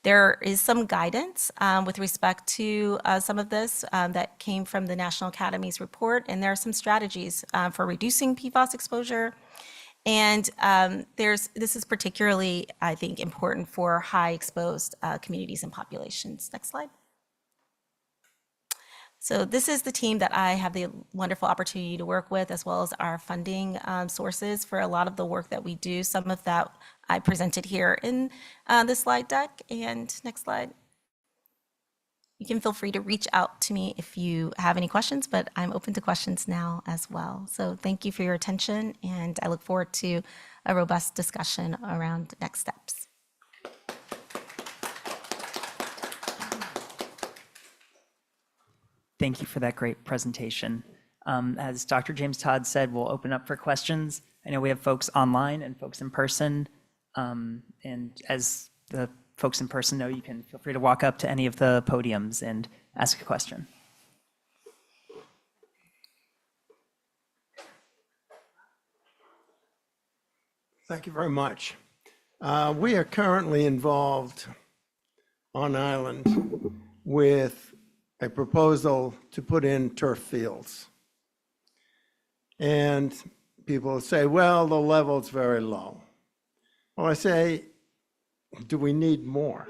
There is some guidance with respect to some of this that came from the National Academy's report, and there are some strategies for reducing PFAS exposure. And this is particularly, I think, important for high exposed communities and populations. Next slide. So this is the team that I have the wonderful opportunity to work with, as well as our funding sources for a lot of the work that we do. Some of that I presented here in the slide deck. And next slide. You can feel free to reach out to me if you have any questions, but I'm open to questions now as well. So thank you for your attention, and I look forward to a robust discussion around next steps. Thank you for that great presentation. As Dr. James Todd said, we'll open up for questions. I know we have folks online and folks in person. And as the folks in person know, you can feel free to walk up to any of the podiums and ask a question. Thank you very much. We are currently involved on island with a proposal to put in turf fields. And people say, well, the level's very low. Well, I say, do we need more?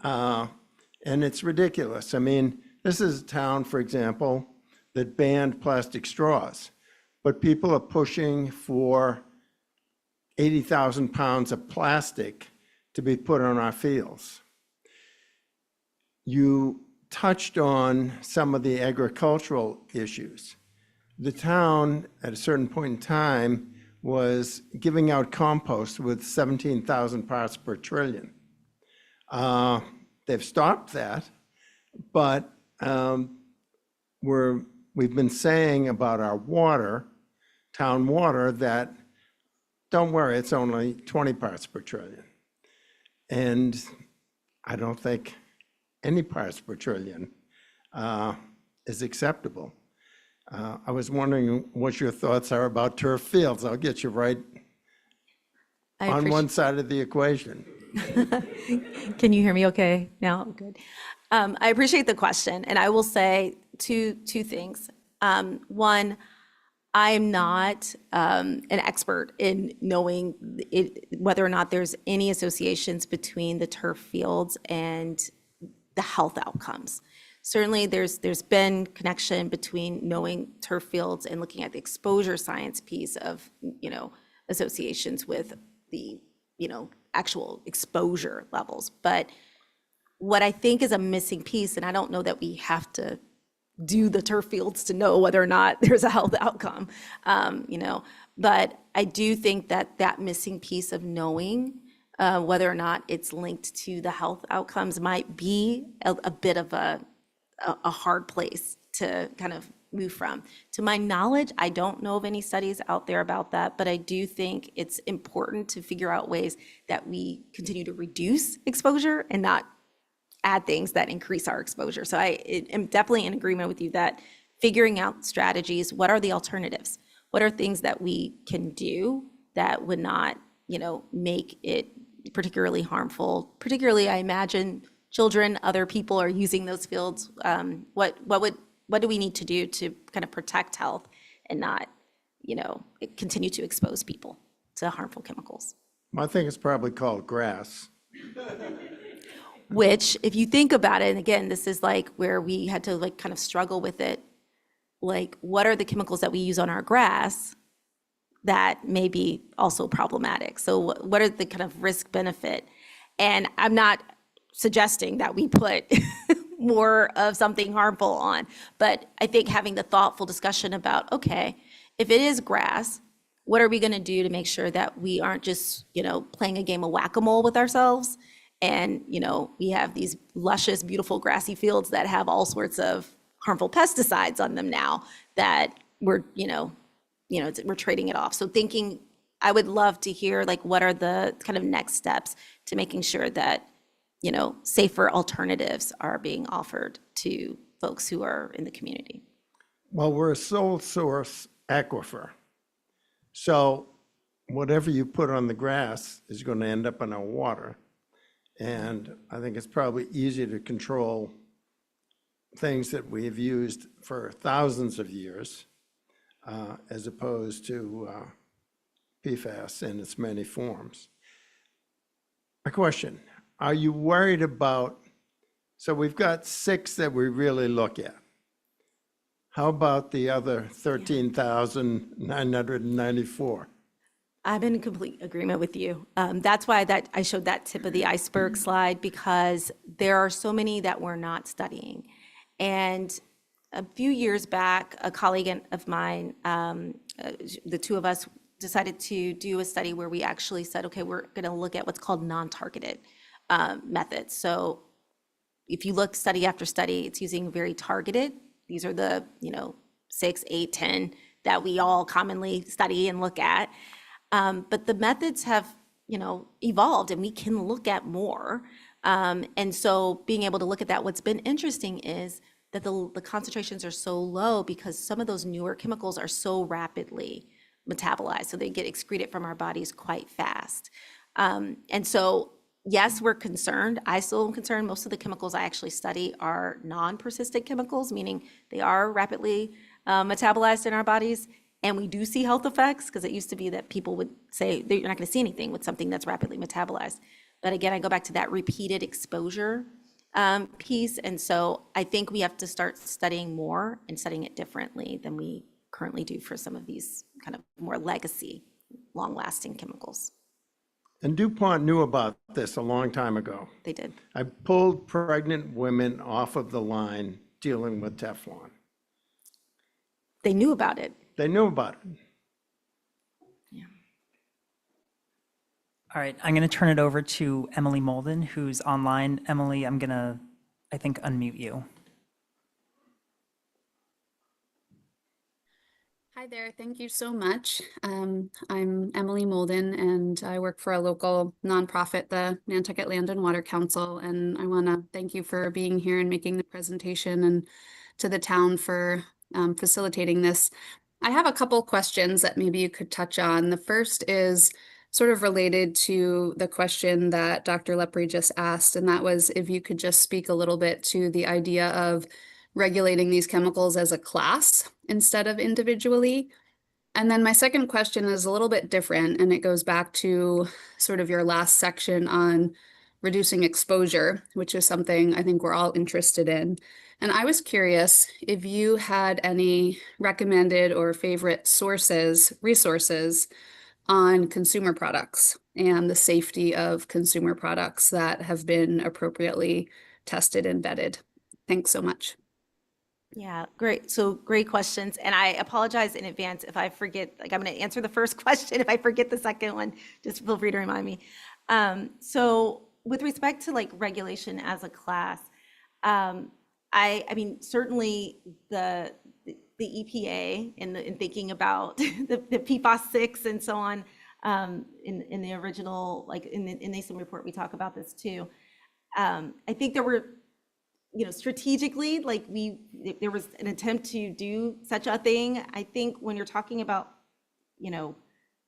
And it's ridiculous. I mean, this is a town, for example, that banned plastic straws, but people are pushing for 80,000 pounds of plastic to be put on our fields. You touched on some of the agricultural issues. The town, at a certain point in time, was giving out compost with 17,000 parts per trillion. They've stopped that, but we've been saying about our water, town water, that don't worry, it's only 20 parts per trillion. And I don't think any parts per trillion is acceptable. I was wondering what your thoughts are about turf fields. I'll get you right on one side of the equation. Can you hear me okay now? Good. I appreciate the question, and I will say two things. One, I am not an expert in knowing whether or not there's any associations between the turf fields and the health outcomes. Certainly, there's been connection between knowing turf fields and looking at the exposure science piece of, associations with the, actual exposure levels. But what I think is a missing piece, and I don't know that we have to do the turf fields to know whether or not there's a health outcome, but I do think that missing piece of knowing whether or not it's linked to the health outcomes might be a bit of a hard place to kind of move from. To my knowledge, I don't know of any studies out there about that, but I do think it's important to figure out ways that we continue to reduce exposure and not add things that increase our exposure. So I am definitely in agreement with you that figuring out strategies, what are the alternatives? What are things that we can do that would not, make it particularly harmful? Particularly, I imagine children, other people are using those fields. What do we need to do to kind of protect health and not, continue to expose people to harmful chemicals? I think it's probably called grass. Which, if you think about it, and again, this is like where we had to like kind of struggle with it, like what are the chemicals that we use on our grass that may be also problematic? So what are the kind of risk benefit? And I'm not suggesting that we put more of something harmful on, but I think having the thoughtful discussion about, okay, if it is grass, what are we going to do to make sure that we aren't just, playing a game of whack-a-mole with ourselves? And, we have these luscious, beautiful grassy fields that have all sorts of harmful pesticides on them now that we're trading it off. So thinking, I would love to hear like what are the kind of next steps to making sure that, safer alternatives are being offered to folks who are in the community. Well, we're a sole source aquifer. So whatever you put on the grass is going to end up in our water. And I think it's probably easier to control things that we have used for thousands of years as opposed to PFAS in its many forms. A question, are you worried about, so we've got 6 that we really look at. How about the other 13,994? I'm in complete agreement with you. That's why I showed that tip of the iceberg slide, because there are so many that we're not studying. And a few years back, a colleague of mine, the two of us decided to do a study where we actually said, okay, we're going to look at what's called non-targeted methods. So if you look study after study, it's using very targeted. These are the 6, 8, 10 that we all commonly study and look at. But the methods have, evolved, and we can look at more. And so being able to look at that, what's been interesting is that the concentrations are so low because some of those newer chemicals are so rapidly metabolized, so they get excreted from our bodies quite fast. And so, yes, we're concerned. I still am concerned. Most of the chemicals I actually study are non-persistent chemicals, meaning they are rapidly metabolized in our bodies. And we do see health effects, because it used to be that people would say you're not going to see anything with something that's rapidly metabolized. But again, I go back to that repeated exposure piece. And so I think we have to start studying more and studying it differently than we currently do for some of these kind of more legacy, long-lasting chemicals. And DuPont knew about this a long time ago. They did. I pulled pregnant women off of the line dealing with Teflon. They knew about it. They knew about it. All right, I'm going to turn it over to Emily Molden, who's online. Emily, I'm going to, I think, unmute you. Hi there, thank you so much. I'm Emily Molden and I work for a local nonprofit, the Nantucket Land and Water Council. And I want to thank you for being here and making the presentation and to the town for facilitating this. I have a couple questions that maybe you could touch on. The first is sort of related to the question that Dr. Lepre just asked, and that was if you could just speak a little bit to the idea of regulating these chemicals as a class instead of individually. And then my second question is a little bit different, and it goes back to sort of your last section on reducing exposure, which is something I think we're all interested in. And I was curious if you had any recommended or favorite resources on consumer products and the safety of consumer products that have been appropriately tested and vetted. Thanks so much. Yeah, great. So great questions. And I apologize in advance if I forget, like I'm going to answer the first question. If I forget the second one, just feel free to remind me. So with respect to like regulation as a class, I mean, certainly the EPA in thinking about the PFAS 6 and so on, in the original, like in the NASEM report, we talk about this too. I think there were, strategically, like there was an attempt to do such a thing. I think when you're talking about,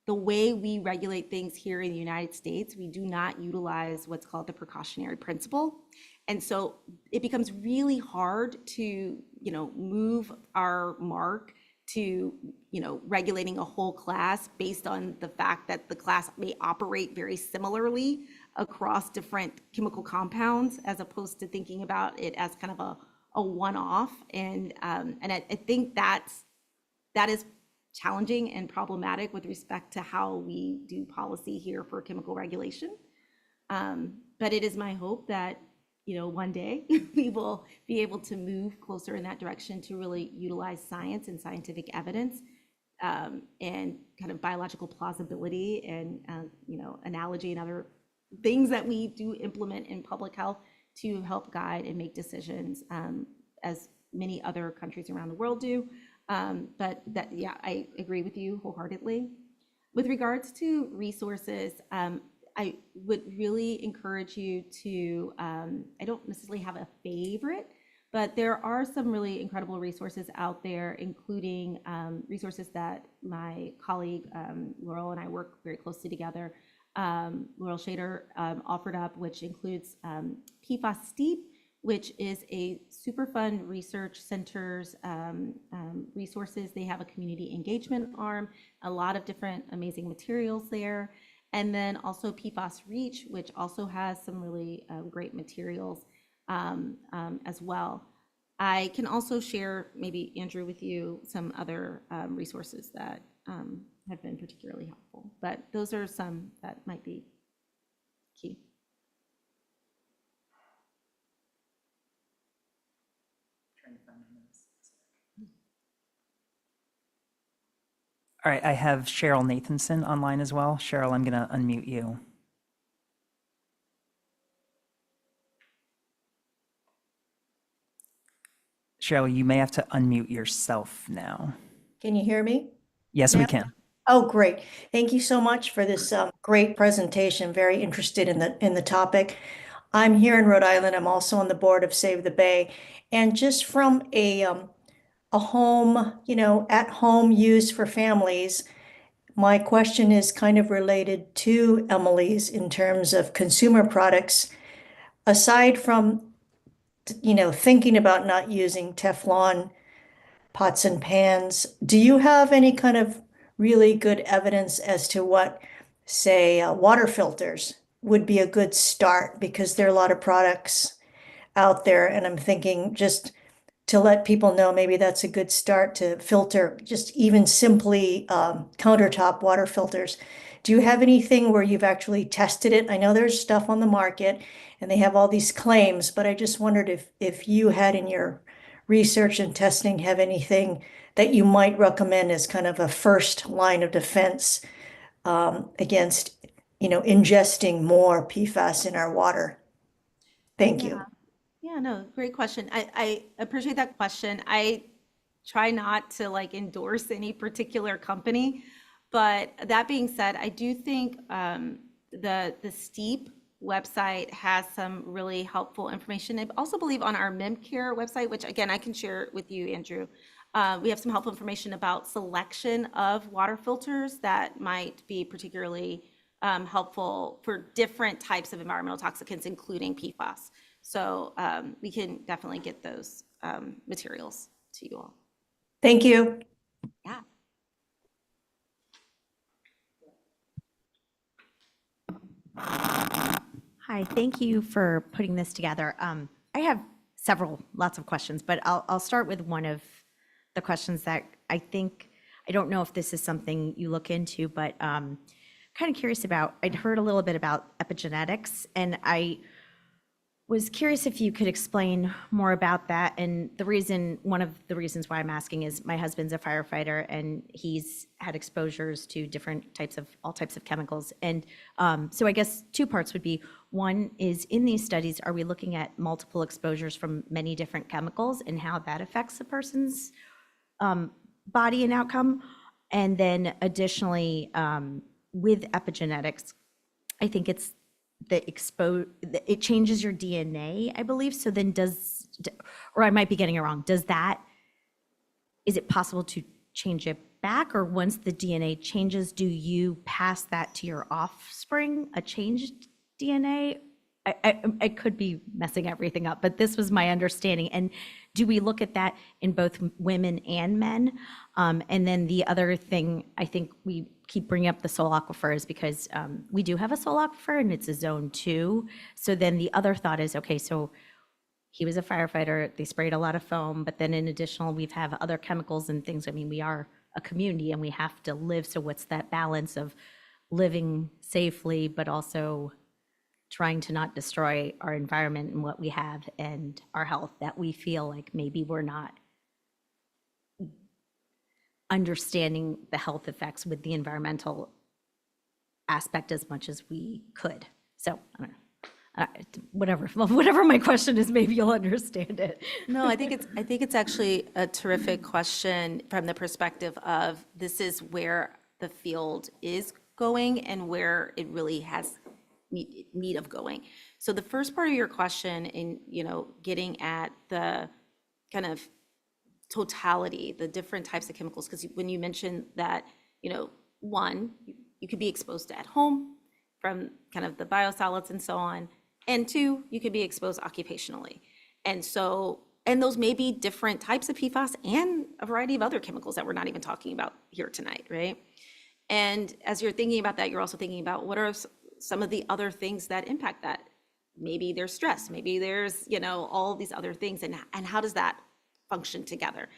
the way we regulate things here in the United States, we do not utilize what's called the precautionary principle. And so it becomes really hard to, move our mark to, regulating a whole class based on the fact that the class may operate very similarly across different chemical compounds, as opposed to thinking about it as kind of a one-off. And I think that is challenging and problematic with respect to how we do policy here for chemical regulation. But it is my hope that, one day we will be able to move closer in that direction to really utilize science and scientific evidence, and kind of biological plausibility and, analogy and other things that we do implement in public health to help guide and make decisions, as many other countries around the world do. But that, yeah, I agree with you wholeheartedly. With regards to resources, I would really encourage you to, I don't necessarily have a favorite, but there are some really incredible resources out there, including resources that my colleague Laurel and I work very closely together. Laurel Shader offered up, which includes PFAS Steep, which is a Superfund Research Center's resources. They have a community engagement arm, a lot of different amazing materials there. And then also PFAS Reach, which also has some really great materials as well. I can also share, maybe Andrew, with you some other resources that have been particularly helpful, but those are some that might be key. All right, I have Cheryl Nathanson online as well. Cheryl, I'm going to unmute you. Cheryl, you may have to unmute yourself now. Can you hear me? Yes, we can. Oh, great. Thank you so much for this great presentation. Very interested in the topic. I'm here in Rhode Island. I'm also on the board of Save the Bay. And just from a home, at home use for families, my question is kind of related to Emily's in terms of consumer products. Aside from, thinking about not using Teflon pots and pans, do you have any kind of really good evidence as to what, say, water filters would be a good start? Because there are a lot of products out there, and I'm thinking just to let people know maybe that's a good start to filter, just even simply countertop water filters. Do you have anything where you've actually tested it? I know there's stuff on the market and they have all these claims, but I just wondered if you had in your research and testing have anything that you might recommend as kind of a first line of defense against, ingesting more PFAS in our water. Thank you. Yeah, no, great question. I appreciate that question. I try not to like endorse any particular company, but that being said, I do think the STEEP website has some really helpful information. I also believe on our MemCare website, which again I can share with you, Andrew, we have some helpful information about selection of water filters that might be particularly helpful for different types of environmental toxicants, including PFAS. So we can definitely get those materials to you all. Thank you. Yeah. Hi, thank you for putting this together. I have lots of questions, but I'll start with one of the questions that I think, I don't know if this is something you look into, but kind of curious about. I'd heard a little bit about epigenetics, and I was curious if you could explain more about that. And one of the reasons why I'm asking is my husband's a firefighter and he's had exposures to all types of chemicals. And so I guess two parts would be, one is, in these studies, are we looking at multiple exposures from many different chemicals and how that affects a person's body and outcome? And then additionally, with epigenetics, I think it's it changes your DNA, I believe. So then or I might be getting it wrong. Is it possible to change it back? Or once the DNA changes, do you pass that to your offspring, a changed DNA? I could be messing everything up, but this was my understanding. And do we look at that in both women and men? And then the other thing, I think we keep bringing up the soil aquifer is because we do have a soil aquifer and it's a zone 2. So then the other thought is, okay, so he was a firefighter, they sprayed a lot of foam, but then in additional, we've have other chemicals and things. I mean, we are a community and we have to live. So what's that balance of living safely, but also trying to not destroy our environment and what we have and our health, that we feel like maybe we're not understanding the health effects with the environmental aspect as much as we could. So I don't know, whatever my question is, maybe you'll understand it. No, I think it's actually a terrific question from the perspective of this is where the field is going and where it really has need of going. So the first part of your question in, getting at the kind of totality, the different types of chemicals, because when you mentioned that, one, you could be exposed to at home from kind of the biosolids and so on, and two, you could be exposed occupationally. And those may be different types of PFAS and a variety of other chemicals that we're not even talking about here tonight, right? And as you're thinking about that, you're also thinking about what are some of the other things that impact that. Maybe there's stress, maybe there's, all these other things, and how does that function together?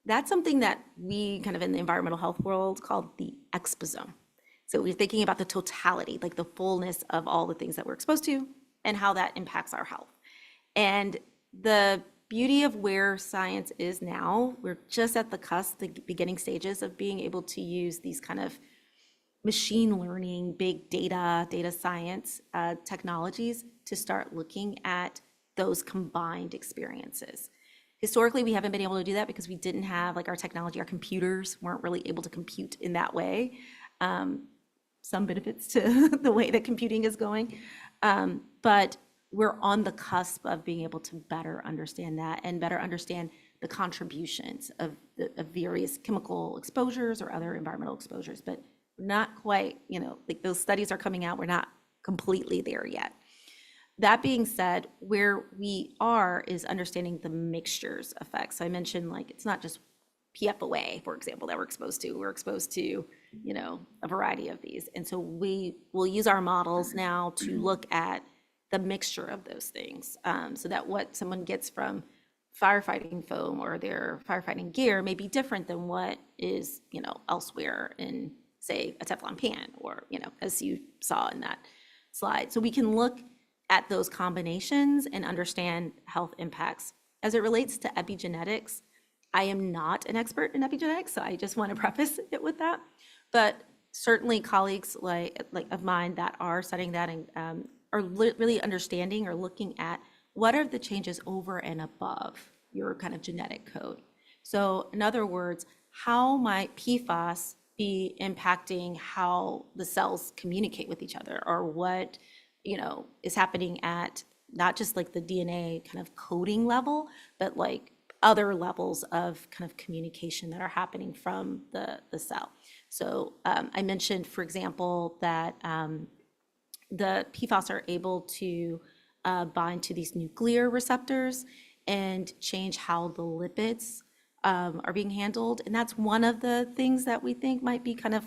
That's something that we kind of in the environmental health world call the exposome. So we're thinking about the totality, like the fullness of all the things that we're exposed to and how that impacts our health. And the beauty of where science is now, we're just at the cusp, the beginning stages of being able to use these kind of machine learning, big data science technologies to start looking at those combined experiences. Historically, we haven't been able to do that because we didn't have our technology, our computers weren't really able to compute in that way. Some benefits to the way that computing is going. But we're on the cusp of being able to better understand that and better understand the contributions of various chemical exposures or other environmental exposures, but not quite, those studies are coming out, we're not completely there yet. That being said, where we are is understanding the mixtures effects. So I mentioned it's not just PFOA, for example, that we're exposed to. We're exposed to, a variety of these. And so we will use our models now to look at the mixture of those things, so that what someone gets from firefighting foam or their firefighting gear may be different than what is, elsewhere in say, a Teflon pan, or, as you saw in that slide. So we can look at those combinations and understand health impacts. As it relates to epigenetics, I am not an expert in epigenetics, so I just want to preface it with that. But certainly colleagues like of mine that are studying that and are really understanding or looking at what are the changes over and above your kind of genetic code. So in other words, how might PFAS be impacting how the cells communicate with each other, or what is happening at not just like the DNA kind of coding level, but like other levels of kind of communication that are happening from the cell. So I mentioned, for example, that the PFAS are able to bind to these nuclear receptors and change how the lipids are being handled. And that's one of the things that we think might be kind of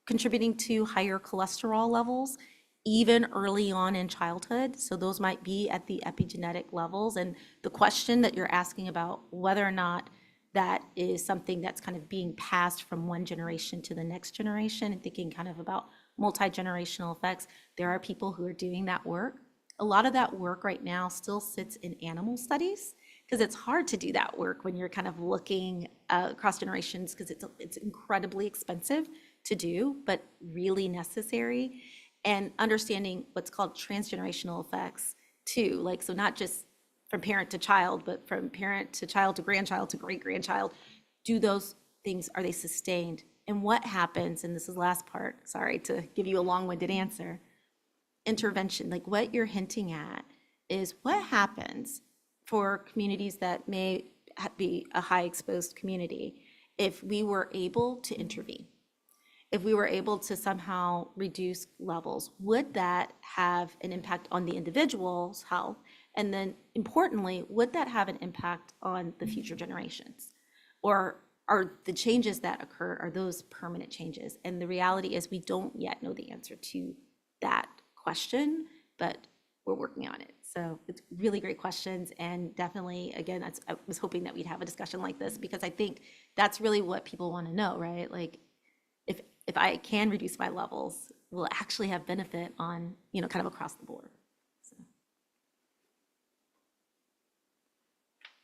contributing to higher cholesterol levels, even early on in childhood. So those might be at the epigenetic levels. And the question that you're asking about whether or not that is something that's kind of being passed from one generation to the next generation, and thinking kind of about multi-generational effects, there are people who are doing that work. A lot of that work right now still sits in animal studies, because it's hard to do that work when you're kind of looking across generations, because it's incredibly expensive to do, but really necessary. And understanding what's called transgenerational effects too, like, so not just from parent to child, but from parent to child to grandchild to great-grandchild. Do those things, are they sustained? And what happens, and this is the last part, sorry to give you a long-winded answer, intervention, like what you're hinting at is what happens for communities that may be a high exposed community if we were able to intervene. If we were able to somehow reduce levels, would that have an impact on the individual's health? And then importantly, would that have an impact on the future generations? Or are the changes that occur, are those permanent changes? And the reality is we don't yet know the answer to that question, but we're working on it. So it's really great questions. And definitely, again, I was hoping that we'd have a discussion like this, because I think that's really what people want to know, right? Like, if I can reduce my levels, will it actually have benefit on, kind of across the board? So.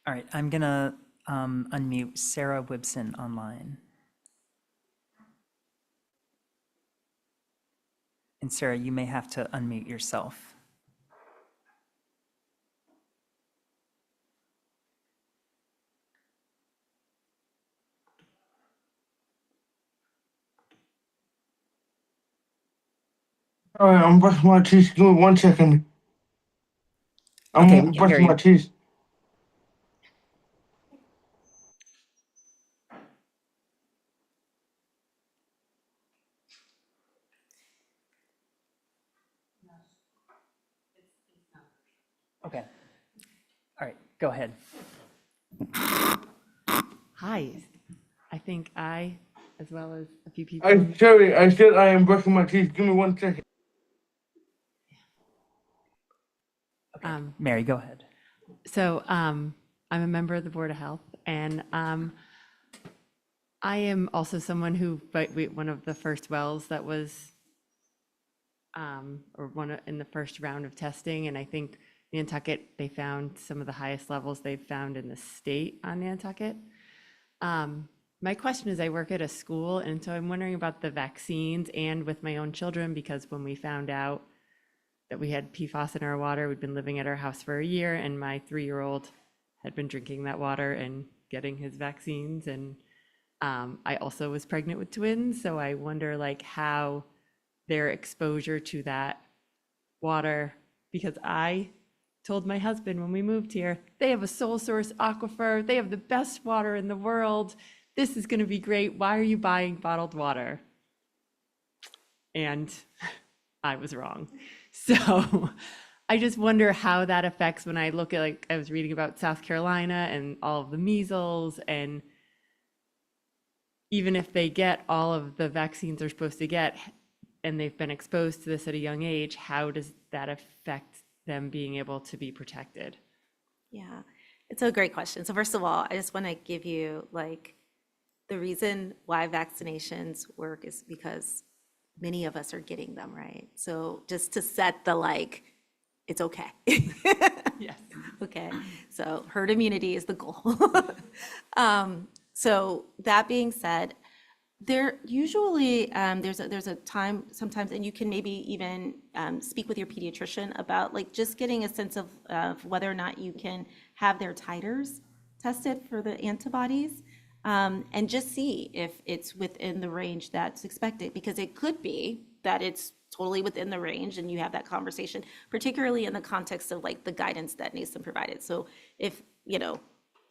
All right, I'm gonna unmute Sarah Wibson online. And Sarah, you may have to unmute yourself. All right, I'm brushing my teeth. Give me 1 second. Okay, I'm we can hear brushing my you. teeth. Okay. All right, go ahead. Hi, I think I, as well as a few people. Sorry, I said I am brushing my teeth. Give me 1 second. Okay, Mary, go ahead. So I'm a member of the Board of Health, and I am also someone who, one of the first wells that was, in the first round of testing, and I think Nantucket, they found some of the highest levels they've found in the state on Nantucket. My question is, I work at a school, and so I'm wondering about the vaccines and with my own children, because when we found out that we had PFAS in our water, we'd been living at our house for a year, and my 3-year-old had been drinking that water and getting his vaccines. And I also was pregnant with twins, so I wonder like how their exposure to that water, because I told my husband when we moved here, they have a sole source aquifer, they have the best water in the world, this is going to be great, why are you buying bottled water? And I was wrong. So I just wonder how that affects when I look at, like, I was reading about South Carolina and all of the measles, and even if they get all of the vaccines they're supposed to get and they've been exposed to this at a young age, how does that affect them being able to be protected? Yeah, it's a great question. So first of all, I just want to give you like the reason why vaccinations work is because many of us are getting them, right? So just to set the like, it's okay. Yes. Okay, so herd immunity is the goal. So that being said, there usually, there's a time sometimes, and you can maybe even speak with your pediatrician about like just getting a sense of whether or not you can have their titers tested for the antibodies, and just see if it's within the range that's expected, because it could be that it's totally within the range and you have that conversation, particularly in the context of like the guidance that NASM provided. So if,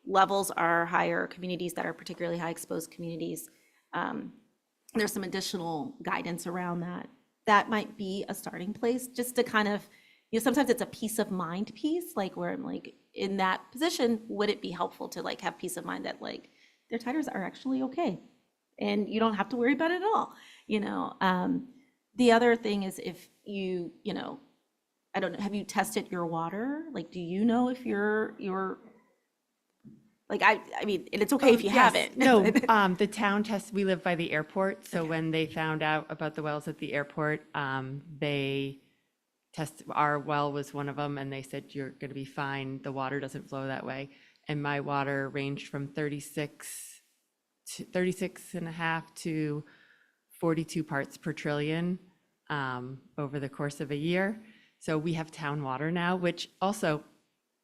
levels are higher, communities that are particularly high exposed communities, there's some additional guidance around that. That might be a starting place just to kind of, sometimes it's a peace of mind piece, like where I'm like, in that position, would it be helpful to like have peace of mind that like their titers are actually okay and you don't have to worry about it at all, The other thing is if I don't know, have you tested your water? Like, do you know if you're like, I mean, and it's okay if you Yes. haven't. No, the town test, we live by the airport, so when they found out about the wells at the airport, they our well was one of them, and they said, you're gonna be fine, the water doesn't flow that way. And my water ranged from 36 and a half to 42 parts per trillion over the course of a year. So we have town water now, which also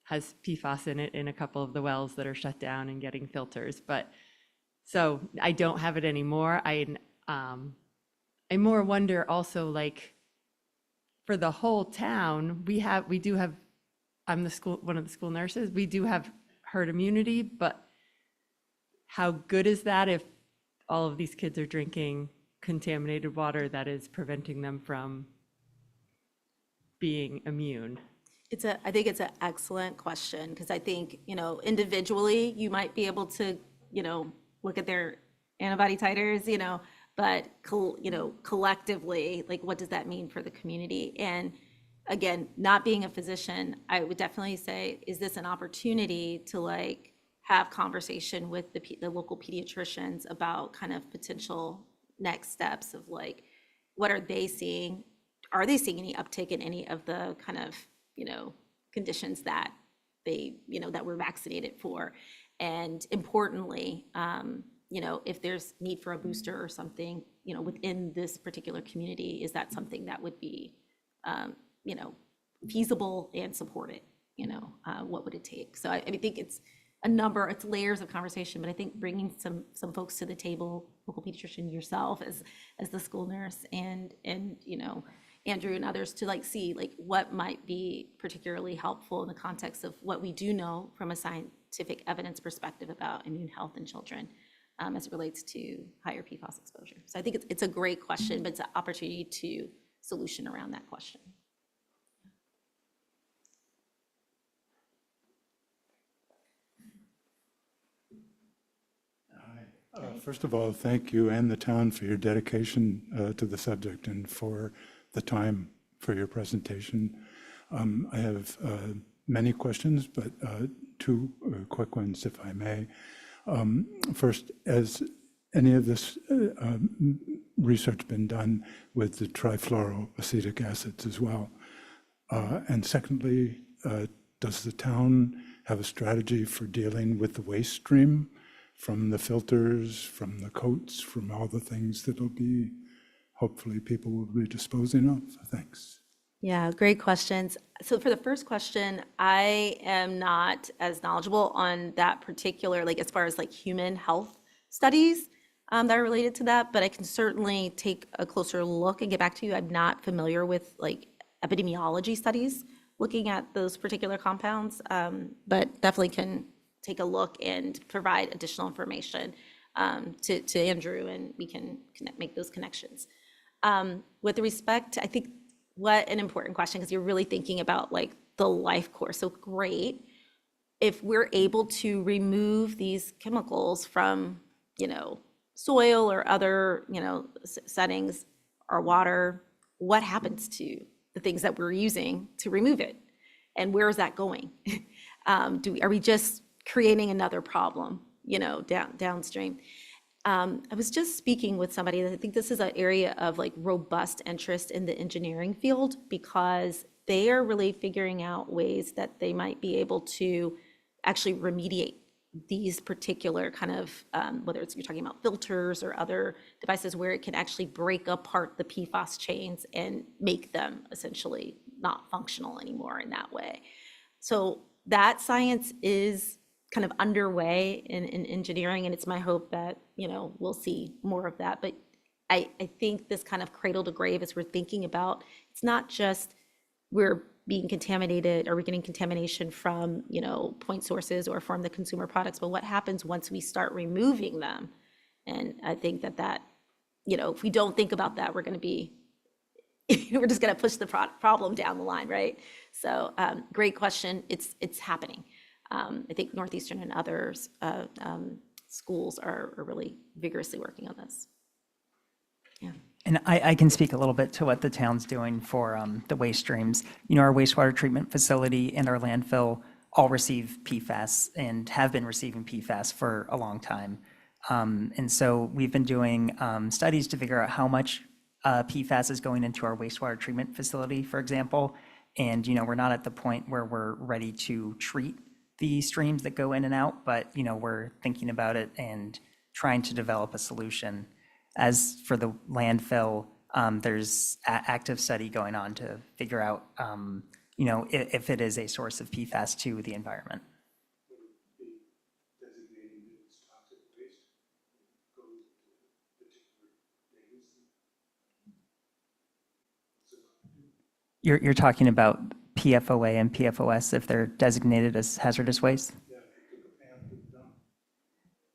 has PFAS in it in a couple of the wells that are shut down and getting filters. But so I don't have it anymore. I more wonder also, like, for the whole town, we do have, I'm one of the school nurses, we do have herd immunity, but how good is that if all of these kids are drinking contaminated water that is preventing them from being immune? I think it's an excellent question, because I think, individually, you might be able to, look at their antibody titers, but, collectively, like, what does that mean for the community? And again, not being a physician, I would definitely say, is this an opportunity to like have conversation with the local pediatricians about kind of potential next steps of like, what are they seeing? Are they seeing any uptick in any of the kind of, conditions that they, that we're vaccinated for? And importantly, if there's need for a booster or something, within this particular community, is that something that would be, feasible and supported? What would it take? So I think it's it's layers of conversation, but I think bringing some folks to the table, local pediatrician, yourself as the school nurse, and Andrew and others, to like see like what might be particularly helpful in the context of what we do know from a scientific evidence perspective about immune health in children, as it relates to higher PFAS exposure. So I think it's a great question, but it's an opportunity to solution around that question. First of all, thank you and the town for your dedication to the subject and for the time for your presentation. I have many questions, but two quick ones, if I may. First, has any of this research been done with the trifluoroacetic acids as well? And secondly, does the town have a strategy for dealing with the waste stream from the filters, from the coats, from all the things that'll be, hopefully people will be disposing of? Thanks. Yeah, great questions. So for the first question, I am not as knowledgeable on that particular, like as far as like human health studies that are related to that, but I can certainly take a closer look and get back to you. I'm not familiar with like epidemiology studies looking at those particular compounds, but definitely can take a look and provide additional information to Andrew, and we can make those connections. With respect to, I think, what an important question, because you're really thinking about like the life course. So great. If we're able to remove these chemicals from, soil or other, settings, or water, what happens to the things that we're using to remove it? And where is that going? Are we just creating another problem, downstream? I was just speaking with somebody, and I think this is an area of like robust interest in the engineering field because they are really figuring out ways that they might be able to actually remediate these particular kind of, whether it's you're talking about filters or other devices where it can actually break apart the PFAS chains and make them essentially not functional anymore in that way. So that science is kind of underway in engineering, and it's my hope that, we'll see more of that. But I think this kind of cradle to grave, as we're thinking about, it's not just we're being contaminated or we're getting contamination from, point sources or from the consumer products, but what happens once we start removing them? And I think that, if we don't think about that, we're going to be, we're just going to push the problem down the line, right? So great question. It's happening. I think Northeastern and others schools are really vigorously working on this. Yeah. And I can speak a little bit to what the town's doing for the waste streams. Our wastewater treatment facility and our landfill all receive PFAS and have been receiving PFAS for a long time. And so we've been doing studies to figure out how much PFAS is going into our wastewater treatment facility, for example. And, we're not at the point where we're ready to treat the streams that go in and out, but, we're thinking about it and trying to develop a solution. As for the landfill, there's active study going on to figure out, if it is a source of PFAS to the environment. You're talking about PFOA and PFOS if they're designated as hazardous waste?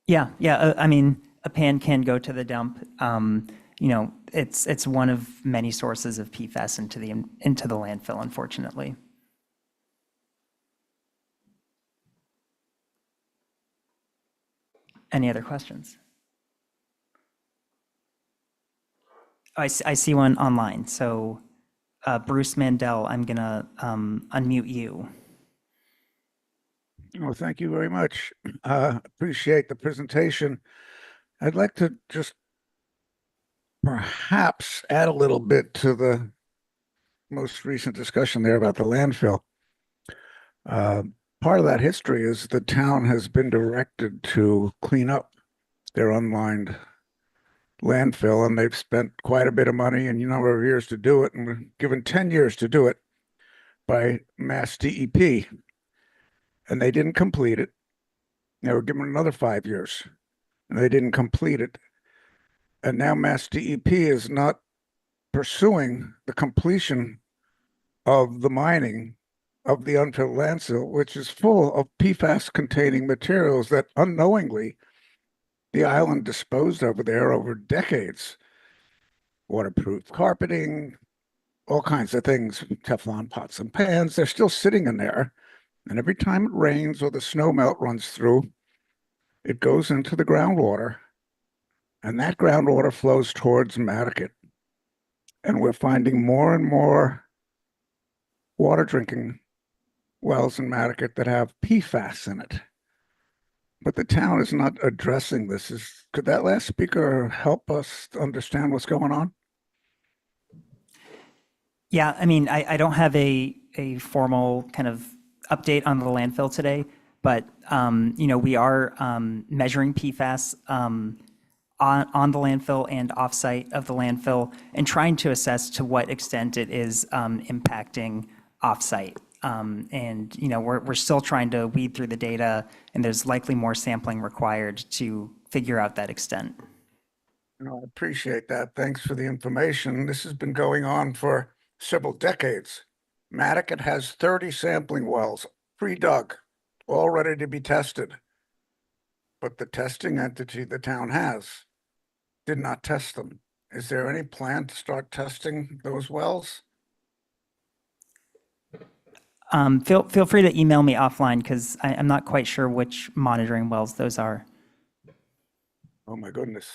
Yeah, I mean, a pan can go to the dump. It's one of many sources of PFAS into the landfill, unfortunately. Any other questions? I see one online. So Bruce Mandel, I'm gonna unmute you. Well, thank you very much. Appreciate the presentation. I'd like to just perhaps add a little bit to the most recent discussion there about the landfill. Part of that history is the town has been directed to clean up their unlined landfill, and they've spent quite a bit of money and a number of years to do it, and we're given 10 years to do it by Mass DEP. And they didn't complete it. They were given another 5 years, and they didn't complete it. And now Mass DEP is not pursuing the completion of the mining of the unfilled landfill, which is full of PFAS-containing materials that unknowingly the island disposed over there over decades. Waterproof carpeting, all kinds of things, Teflon pots and pans, they're still sitting in there. And every time it rains or the snow melt runs through, it goes into the groundwater. And that groundwater flows towards Mattocket. And we're finding more and more water drinking wells in Mattocket that have PFAS in it. But the town is not addressing this. Could that last speaker help us understand what's going on? Yeah, I mean, I don't have a formal kind of update on the landfill today, but we are measuring PFAS on the landfill and offsite of the landfill and trying to assess to what extent it is impacting offsite. And we're still trying to weed through the data, and there's likely more sampling required to figure out that extent. I appreciate that. Thanks for the information. This has been going on for several decades. Mattocket has 30 sampling wells, pre-dug, all ready to be tested. But the testing entity the town has did not test them. Is there any plan to start testing those wells? Feel free to email me offline because I'm not quite sure which monitoring wells those are. Oh my goodness.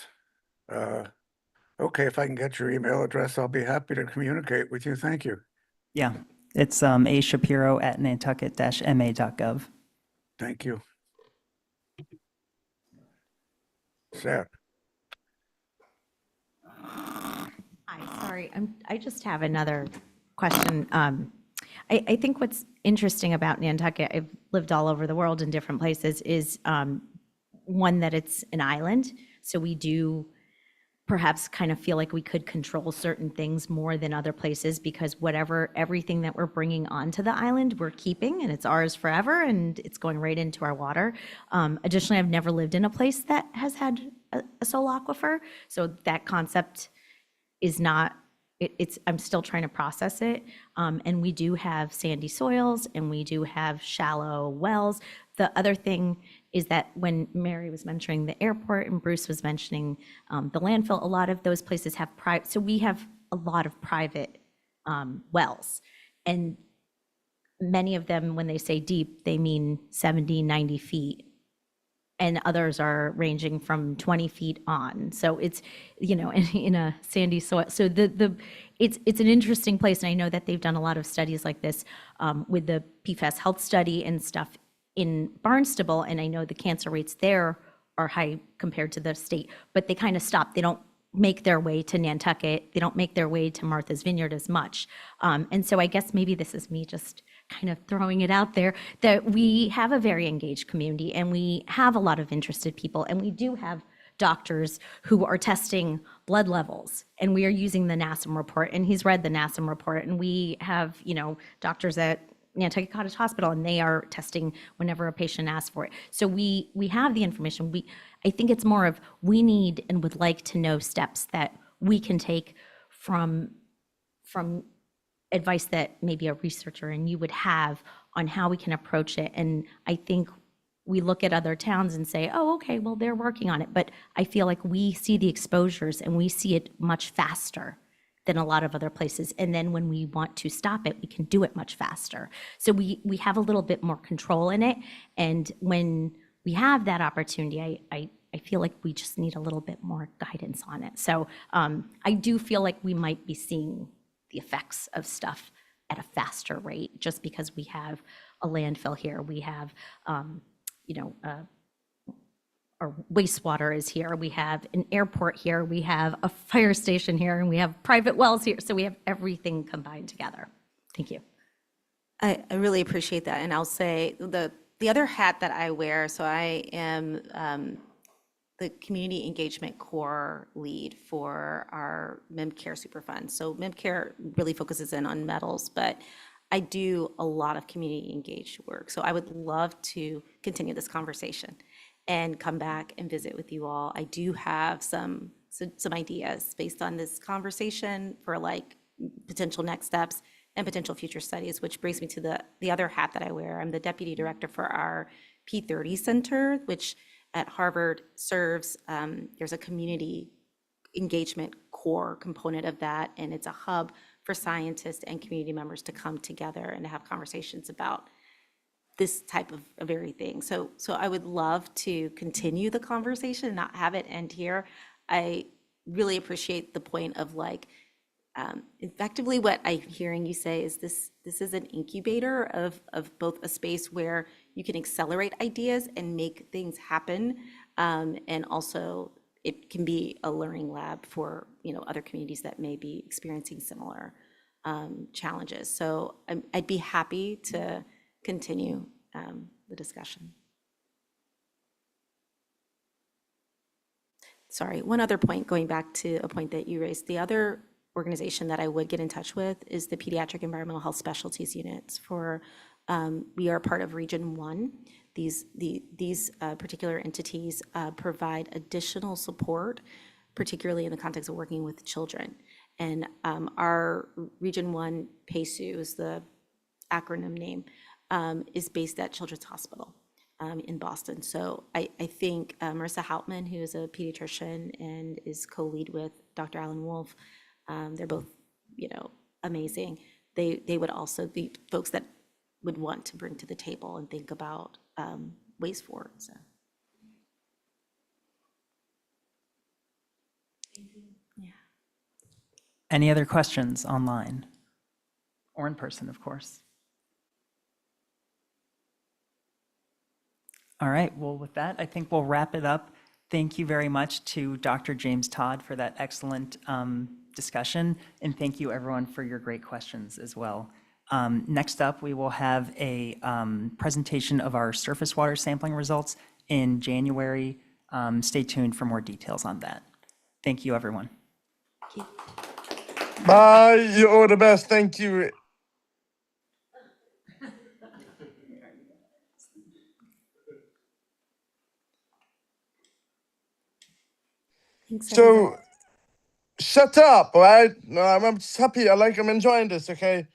Okay, if I can get your email address, I'll be happy to communicate with you. Thank you. Yeah, it's ashapiro@nantucket-ma.gov. Thank you. Sad. Sorry, I just have another question. I think what's interesting about Nantucket, I've lived all over the world in different places, is one, that it's an island. So we do perhaps kind of feel like we could control certain things more than other places, because everything that we're bringing onto the island, we're keeping, and it's ours forever, and it's going right into our water. Additionally, I've never lived in a place that has had a sole aquifer. So that concept is not, I'm still trying to process it. And we do have sandy soils, and we do have shallow wells. The other thing is that when Mary was mentioning the airport and Bruce was mentioning the landfill, a lot of those places have private, so we have a lot of private wells. And many of them, when they say deep, they mean 70, 90 feet. And others are ranging from 20 feet on. So it's, in a sandy soil. So it's an interesting place. And I know that they've done a lot of studies like this with the PFAS health study and stuff in Barnstable. And I know the cancer rates there are high compared to the state, but they kind of stop. They don't make their way to Nantucket. They don't make their way to Martha's Vineyard as much. And so I guess maybe this is me just kind of throwing it out there, that we have a very engaged community, and we have a lot of interested people, and we do have doctors who are testing blood levels, and we are using the NASM report, and he's read the NASM report, and we have, doctors at Nantucket Cottage Hospital, and they are testing whenever a patient asks for it. So we have the information. I think it's more of, we need and would like to know steps that we can take from advice that maybe a researcher and you would have on how we can approach it. And I think we look at other towns and say, oh, okay, well, they're working on it. But I feel like we see the exposures and we see it much faster than a lot of other places. And then when we want to stop it, we can do it much faster. So we have a little bit more control in it. And when we have that opportunity, I feel like we just need a little bit more guidance on it. So I do feel like we might be seeing the effects of stuff at a faster rate, just because we have a landfill here. We have, our wastewater is here. We have an airport here. We have a fire station here, and we have private wells here. So we have everything combined together. Thank you. I really appreciate that. And I'll say the other hat that I wear, so I am the Community Engagement Core lead for our MemCare Superfund. So MemCare really focuses in on metals, but I do a lot of community engaged work. So I would love to continue this conversation and come back and visit with you all. I do have some ideas based on this conversation for like potential next steps and potential future studies, which brings me to the other hat that I wear. I'm the deputy director for our P30 Center, which at Harvard serves, there's a community engagement core component of that, and it's a hub for scientists and community members to come together and to have conversations about this type of very thing. So I would love to continue the conversation and not have it end here. I really appreciate the point of like, effectively what I'm hearing you say is this is an incubator of both a space where you can accelerate ideas and make things happen, and also it can be a learning lab for other communities that may be experiencing similar challenges. So I'd be happy to continue the discussion. Sorry, one other point, going back to a point that you raised. The other organization that I would get in touch with is the Pediatric Environmental Health Specialties Units. We are part of Region 1. These particular entities provide additional support, particularly in the context of working with children. And our Region 1 PACU is the acronym name, is based at Children's Hospital in Boston. So I think Marissa Hauptman, who is a pediatrician and is co-lead with Dr. Alan Wolf, they're both, amazing. They would also be folks that would want to bring to the table and think about ways forward. So. Yeah. Any other questions online or in person, of course? All right, well, with that, I think we'll wrap it up. Thank you very much to Dr. James Todd for that excellent discussion. And thank you, everyone, for your great questions as well. Next up, we will have a presentation of our surface water sampling results in January. Stay tuned for more details on that. Thank you, everyone. Bye. You're all the best. Thank you. Thanks, So, shut up, all right? No, I'm just happy. I'm enjoying this, okay?